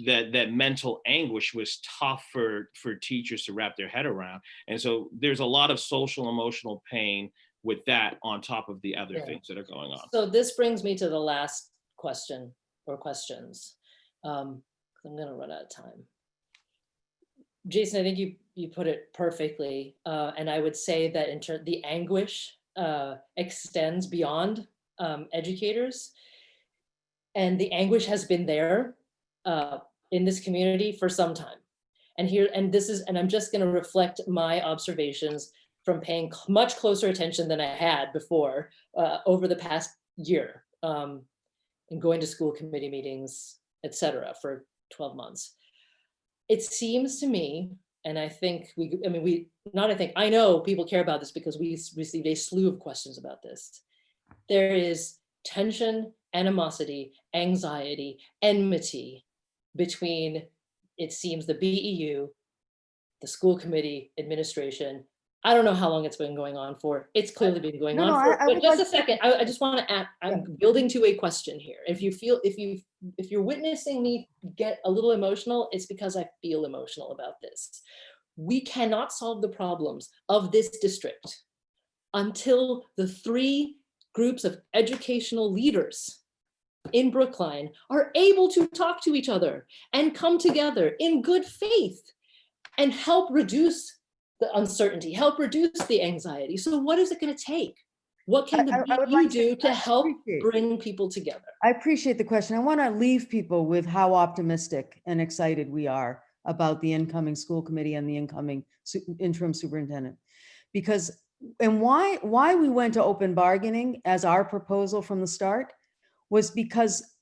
that mental anguish was tough for teachers to wrap their head around. And so there's a lot of social emotional pain with that, on top of the other things that are going on. So this brings me to the last question or questions. I'm going to run out of time. Jason, I think you put it perfectly. And I would say that the anguish extends beyond educators. And the anguish has been there in this community for some time. And I'm just going to reflect my observations from paying much closer attention than I had before over the past year, and going to school committee meetings, et cetera, for 12 months. It seems to me, and I think I know people care about this because we received a slew of questions about this. There is tension, animosity, anxiety, enmity between, it seems, the BEU, the school committee administration. I don't know how long it's been going on for. It's clearly been going on for, but just a second. I just want to add, I'm building to a question here. If you're witnessing me get a little emotional, it's because I feel emotional about this. We cannot solve the problems of this district until the 3 groups of educational leaders in Brookline are able to talk to each other and come together in good faith and help reduce the uncertainty, help reduce the anxiety. So what is it going to take? What can the BEU do to help bring people together? I appreciate the question. I want to leave people with how optimistic and excited we are about the incoming school committee and the incoming interim superintendent. Because, and why we went to open bargaining as our proposal from the start was because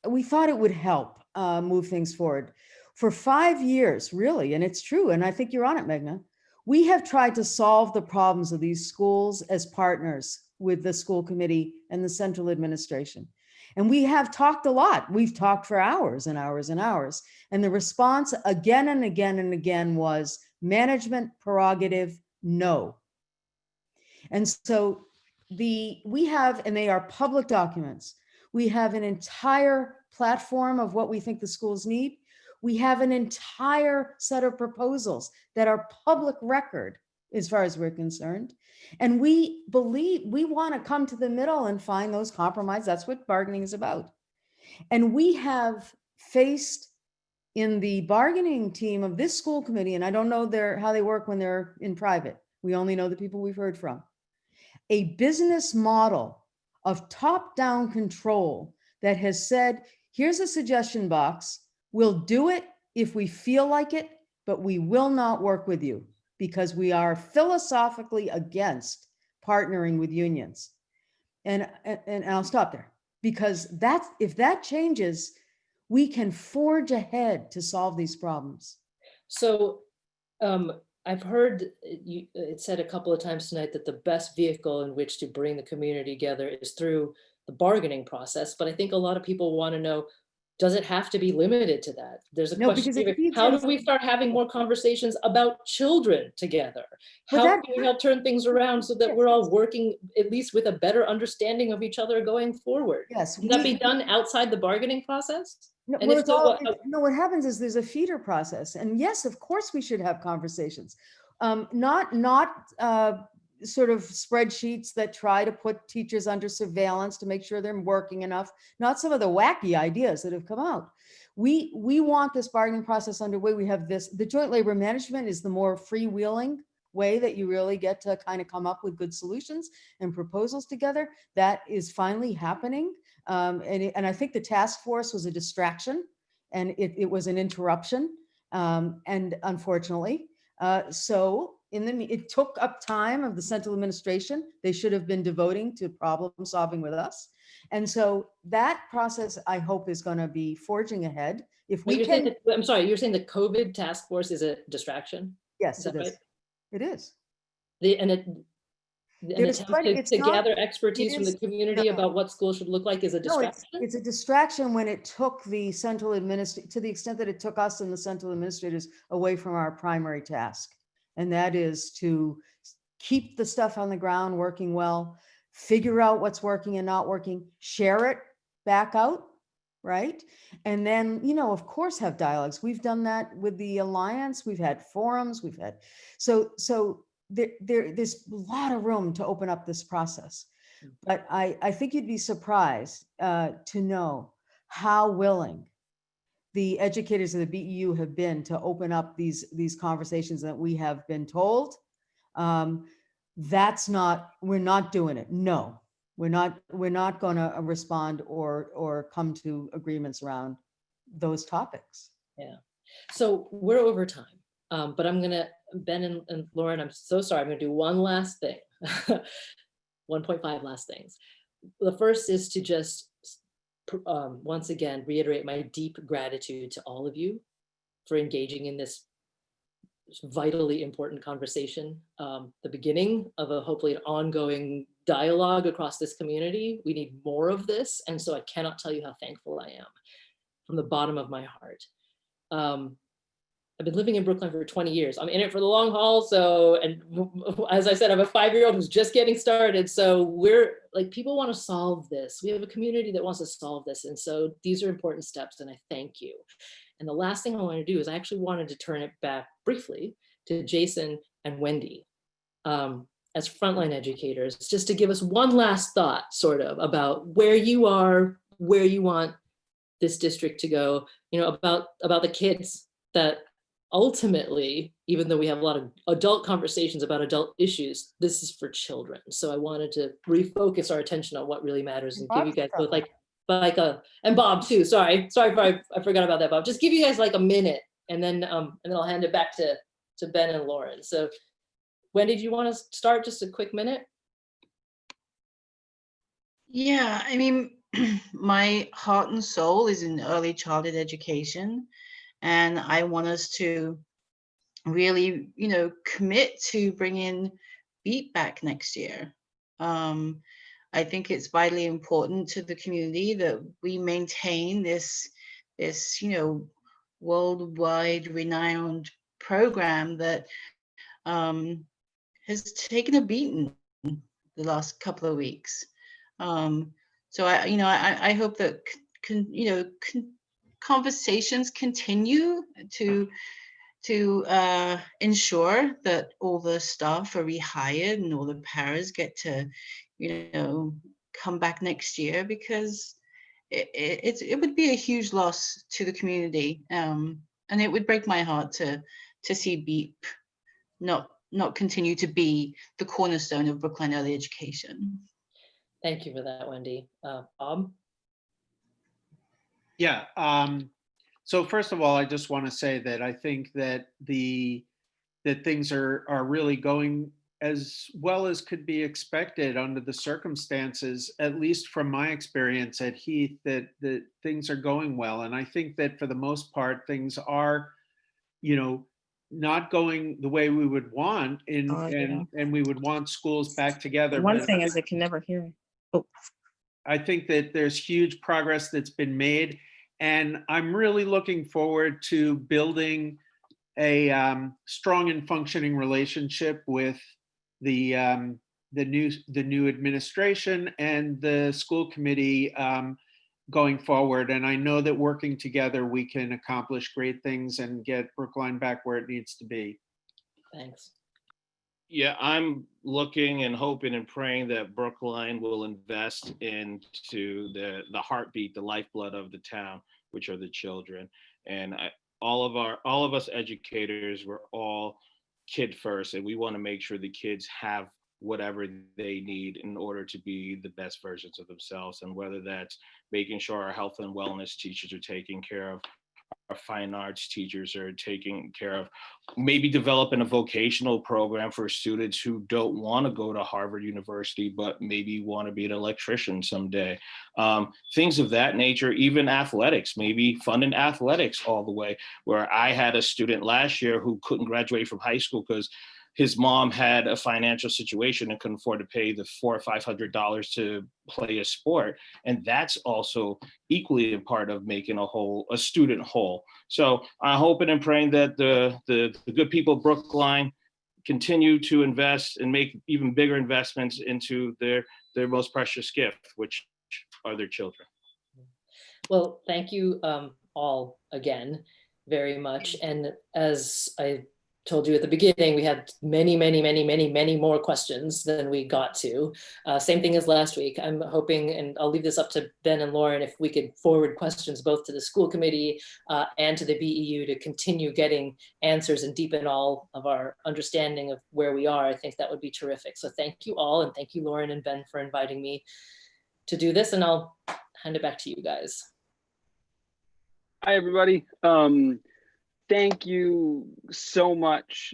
we thought it would help move things forward. For 5 years, really, and it's true, and I think you're on it, Meghna, we have tried to solve the problems of these schools as partners with the school committee and the central administration. And we have talked a lot. We've talked for hours and hours and hours. And the response again and again and again was management prerogative, no. And so we have, and they are public documents, we have an entire platform of what we think the schools need. We have an entire set of proposals that are public record as far as we're concerned. And we believe we want to come to the middle and find those compromises. That's what bargaining is about. And we have faced in the bargaining team of this school committee, and I don't know how they work when they're in private. We only know the people we've heard from. A business model of top-down control that has said, here's a suggestion box. We'll do it if we feel like it, but we will not work with you because we are philosophically against partnering with unions. And I'll stop there, because if that changes, we can forge ahead to solve these problems. So I've heard it said a couple of times tonight that the best vehicle in which to bring the community together is through the bargaining process. But I think a lot of people want to know, does it have to be limited to that? There's a question here. How do we start having more conversations about children together? How can we help turn things around so that we're all working at least with a better understanding of each other going forward? Yes. Can that be done outside the bargaining process? No, And well, if so, what happens is there's a feeder process. And yes, of course we should have conversations. Not sort of spreadsheets that try to put teachers under surveillance to make sure they're working enough, not some of the wacky ideas that have come out. We want this bargaining process underway. We have the joint labor management is the more freewheeling way that you really get to kind of come up with good solutions and proposals together. That is finally happening. And I think the task force was a distraction and it was an interruption. And unfortunately, so it took up time of the central administration. They should have been devoting to problem solving with us. And so that process, I hope, is going to be forging ahead. If we can, I'm sorry, you're saying the COVID task force is a distraction? Yes, it is. It is. An attempt to gather expertise from the community about what schools should look like is a distraction? No, it's a distraction when it took the central administrator, to the extent that it took us and the central administrators away from our primary task. And that is to keep the stuff on the ground working well, figure out what's working and not working, share it back out, right? And then, of course, have dialogues. We've done that with the Alliance. We've had forums. We've had, so there's a lot of room to open up this process. But I think you'd be surprised to know how willing the educators of the BEU have been to open up these conversations that we have been told. We're not doing it. No, we're not going to respond or come to agreements around those topics. Yeah. So we're over time, but I'm going to, Ben and Lauren, I'm so sorry. I'm going to do one last thing, 1.5 last things. The first is to just once again, reiterate my deep gratitude to all of you for engaging in this vitally important conversation, the beginning of a hopefully an ongoing dialogue across this community. We need more of this. And so I cannot tell you how thankful I am from the bottom of my heart. I've been living in Brookline for 20 years. I'm in it for the long haul. So, and as I said, I have a 5-year-old who's just getting started. So we're like, people want to solve this. We have a community that wants to solve this. And so these are important steps and I thank you. And the last thing I want to do is I actually wanted to turn it back briefly to Jason and Wendy as frontline educators, just to give us one last thought sort of about where you are, where you want this district to go, about the kids that ultimately, even though we have a lot of adult conversations about adult issues, this is for children. So I wanted to refocus our attention on what really matters and give you guys both and Bob too. Sorry, I forgot about that, Bob. Just give you guys like a minute and then I'll hand it back to Ben and Lauren. So Wendy, do you want to start just a quick minute? Yeah, I mean, my heart and soul is in early childhood education. And I want us to really, commit to bringing BEAT back next year. I think it's vitally important to the community that we maintain this worldwide renowned program that has taken a beating the last couple of weeks. So I hope that conversations continue to ensure that all the staff are rehired and all the paras get to come back next year, because it would be a huge loss to the community, and it would break my heart to see BEAP not continue to be the cornerstone of Brookline early education. Thank you for that, Wendy. Bob? Yeah. So first of all, I just want to say that I think that that things are really going as well as could be expected under the circumstances, at least from my experience at Heath, that things are going well. And I think that for the most part, things are, not going the way we would want and we would want schools back together. One But thing is I can never hear. Oh, I think that there's huge progress that's been made. And I'm really looking forward to building a strong and functioning relationship with the new administration and the school committee going forward. And I know that working together, we can accomplish great things and get Brookline back where it needs to be. Thanks. Yeah, I'm looking and hoping and praying that Brookline will invest into the heartbeat, the lifeblood of the town, which are the children. And all of us educators, we're all kid first, and we want to make sure the kids have whatever they need in order to be the best versions of themselves. And whether that's making sure our health and wellness teachers are taken care of, our fine arts teachers are taken care of, maybe developing a vocational program for students who don't want to go to Harvard University, but maybe want to be an electrician someday. Things of that nature, even athletics, maybe funding athletics all the way, where I had a student last year who couldn't graduate from high school because his mom had a financial situation and couldn't afford to pay the $400 or $500 to play a sport. And that's also equally a part of making a student whole. So I'm hoping and praying that the good people of Brookline continue to invest and make even bigger investments into their most precious gift, which are their children. Well, thank you all again very much. And as I told you at the beginning, we had many more questions than we got to. Same thing as last week. I'm hoping, and I'll leave this up to Ben and Lauren, if we could forward questions both to the school committee and to the BEU to continue getting answers and deepen all of our understanding of where we are. I think that would be terrific. So thank you all, and thank you, Lauren and Ben, for inviting me to do this, and I'll hand it back to you guys. Hi, everybody. Thank you so much,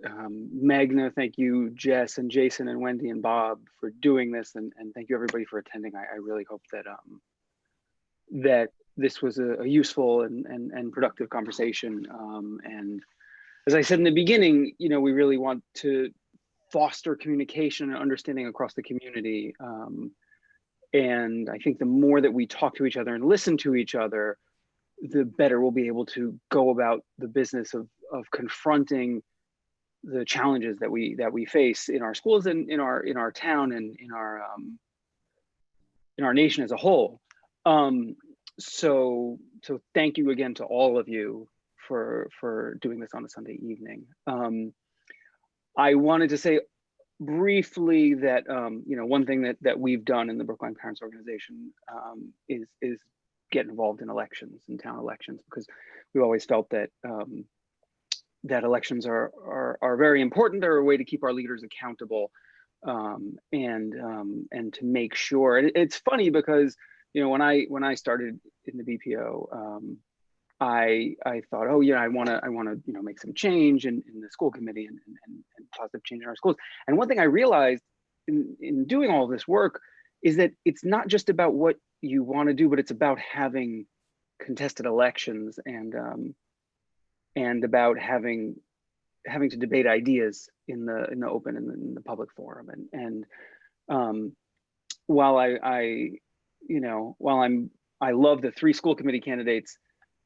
Magna. Thank you, Jess and Jason and Wendy and Bob, for doing this, and thank you everybody for attending. I really hope that that this was a useful and productive conversation. And as I said in the beginning, we really want to foster communication and understanding across the community. And I think the more that we talk to each other and listen to each other, the better we'll be able to go about the business of confronting the challenges that we face in our schools and in our town and in our nation as a whole. So thank you again to all of you for doing this on a Sunday evening. I wanted to say briefly that one thing that we've done in the Brookline Parents Organization is get involved in elections and town elections, because we've always felt that that elections are very important. They're a way to keep our leaders accountable, and to make sure. And it's funny because when I started in the BPO, I thought, oh yeah, I want to make some change in the school committee and positive change in our schools. And one thing I realized in doing all this work is that it's not just about what you want to do, but it's about having contested elections and about having to debate ideas in the open and in the public forum. And while I love the 3 school committee candidates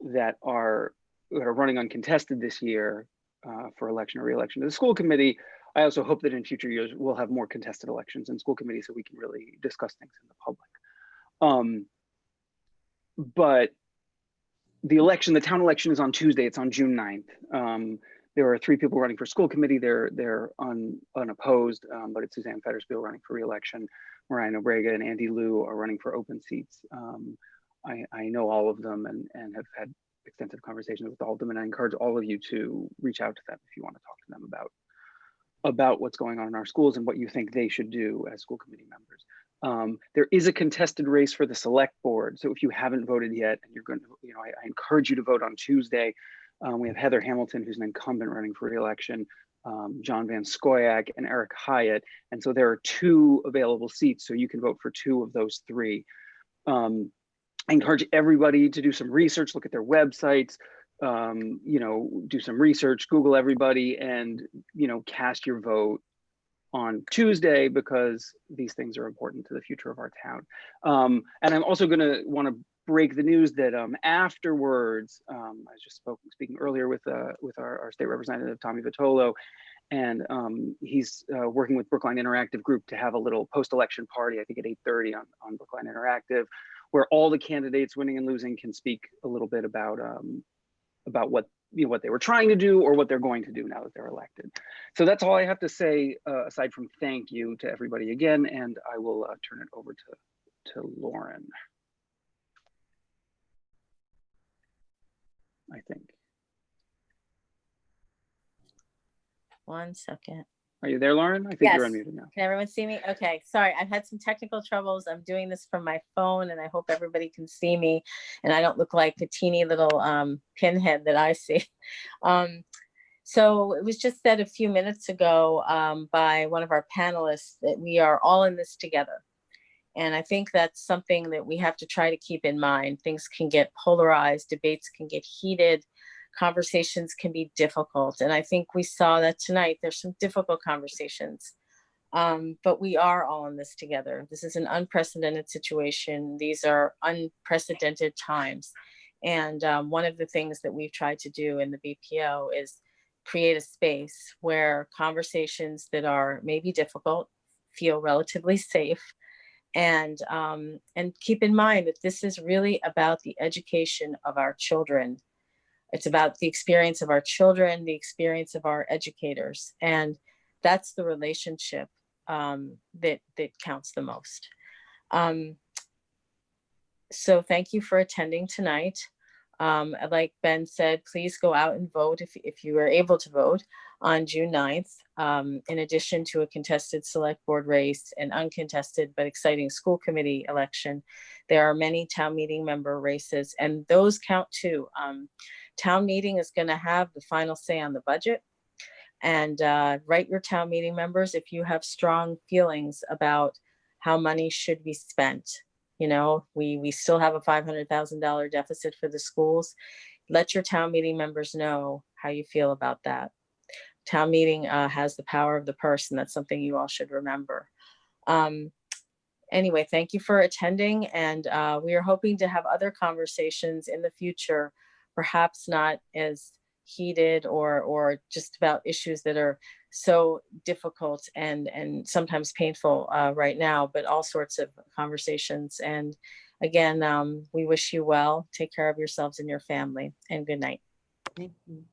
that are running uncontested this year for election or re-election to the school committee, I also hope that in future years we'll have more contested elections in school committees so we can really discuss things in the public. But the town election is on Tuesday. It's on June 9th. There are 3 people running for school committee. They're unopposed, but it's Suzanne Fettersfield running for re-election. Mariah Nobrega and Andy Liu are running for open seats. I know all of them and have had extensive conversations with all of them, and I encourage all of you to reach out to them if you want to talk to them about what's going on in our schools and what you think they should do as school committee members. There is a contested race for the select board. So if you haven't voted yet, and you're going to, I encourage you to vote on Tuesday. We have Heather Hamilton, who's an incumbent running for re-election, John Van Scoyac, and Eric Hyatt. And so there are 2 available seats, so you can vote for 2 of those 3. I encourage everybody to do some research, look at their websites, do some research, Google everybody, and, cast your vote on Tuesday, because these things are important to the future of our town. And I'm also want to break the news that afterwards, I was just speaking earlier with our state representative, Tommy Vitolo, and he's working with Brookline Interactive Group to have a little post-election party, I think at 8:30 on Brookline Interactive, where all the candidates winning and losing can speak a little bit about what they were trying to do or what they're going to do now that they're elected. So that's all I have to say, aside from thank you to everybody again, and I will turn it over to Lauren, I think. One second. Are you there, Lauren? I think Yes. you're unmuted now. Can everyone see me? Okay, sorry, I've had some technical troubles. I'm doing this from my phone, and I hope everybody can see me and I don't look like a teeny little pinhead that I see. So it was just said a few minutes ago by one of our panelists that we are all in this together. And I think that's something that we have to try to keep in mind. Things can get polarized, debates can get heated, conversations can be difficult. And I think we saw that tonight. There's some difficult conversations, but we are all in this together. This is an unprecedented situation. These are unprecedented times. And one of the things that we've tried to do in the BPO is create a space where conversations that are maybe difficult feel relatively safe. And keep in mind that this is really about the education of our children. It's about the experience of our children, the experience of our educators. And that's the relationship that counts the most. So thank you for attending tonight. Like Ben said, please go out and vote if you are able to vote on June 9th. In addition to a contested select board race and uncontested but exciting school committee election, there are many town meeting member races, and those count too. Town meeting is going to have the final say on the budget, and write your town meeting members if you have strong feelings about how money should be spent. We still have a $500,000 deficit for the schools. Let your town meeting members know how you feel about that. Town meeting has the power of the purse, and that's something you all should remember. Anyway, thank you for attending, and we are hoping to have other conversations in the future, perhaps not as heated or just about issues that are so difficult and sometimes painful right now, but all sorts of conversations. And again, we wish you well. Take care of yourselves and your family, and good night. Thank you.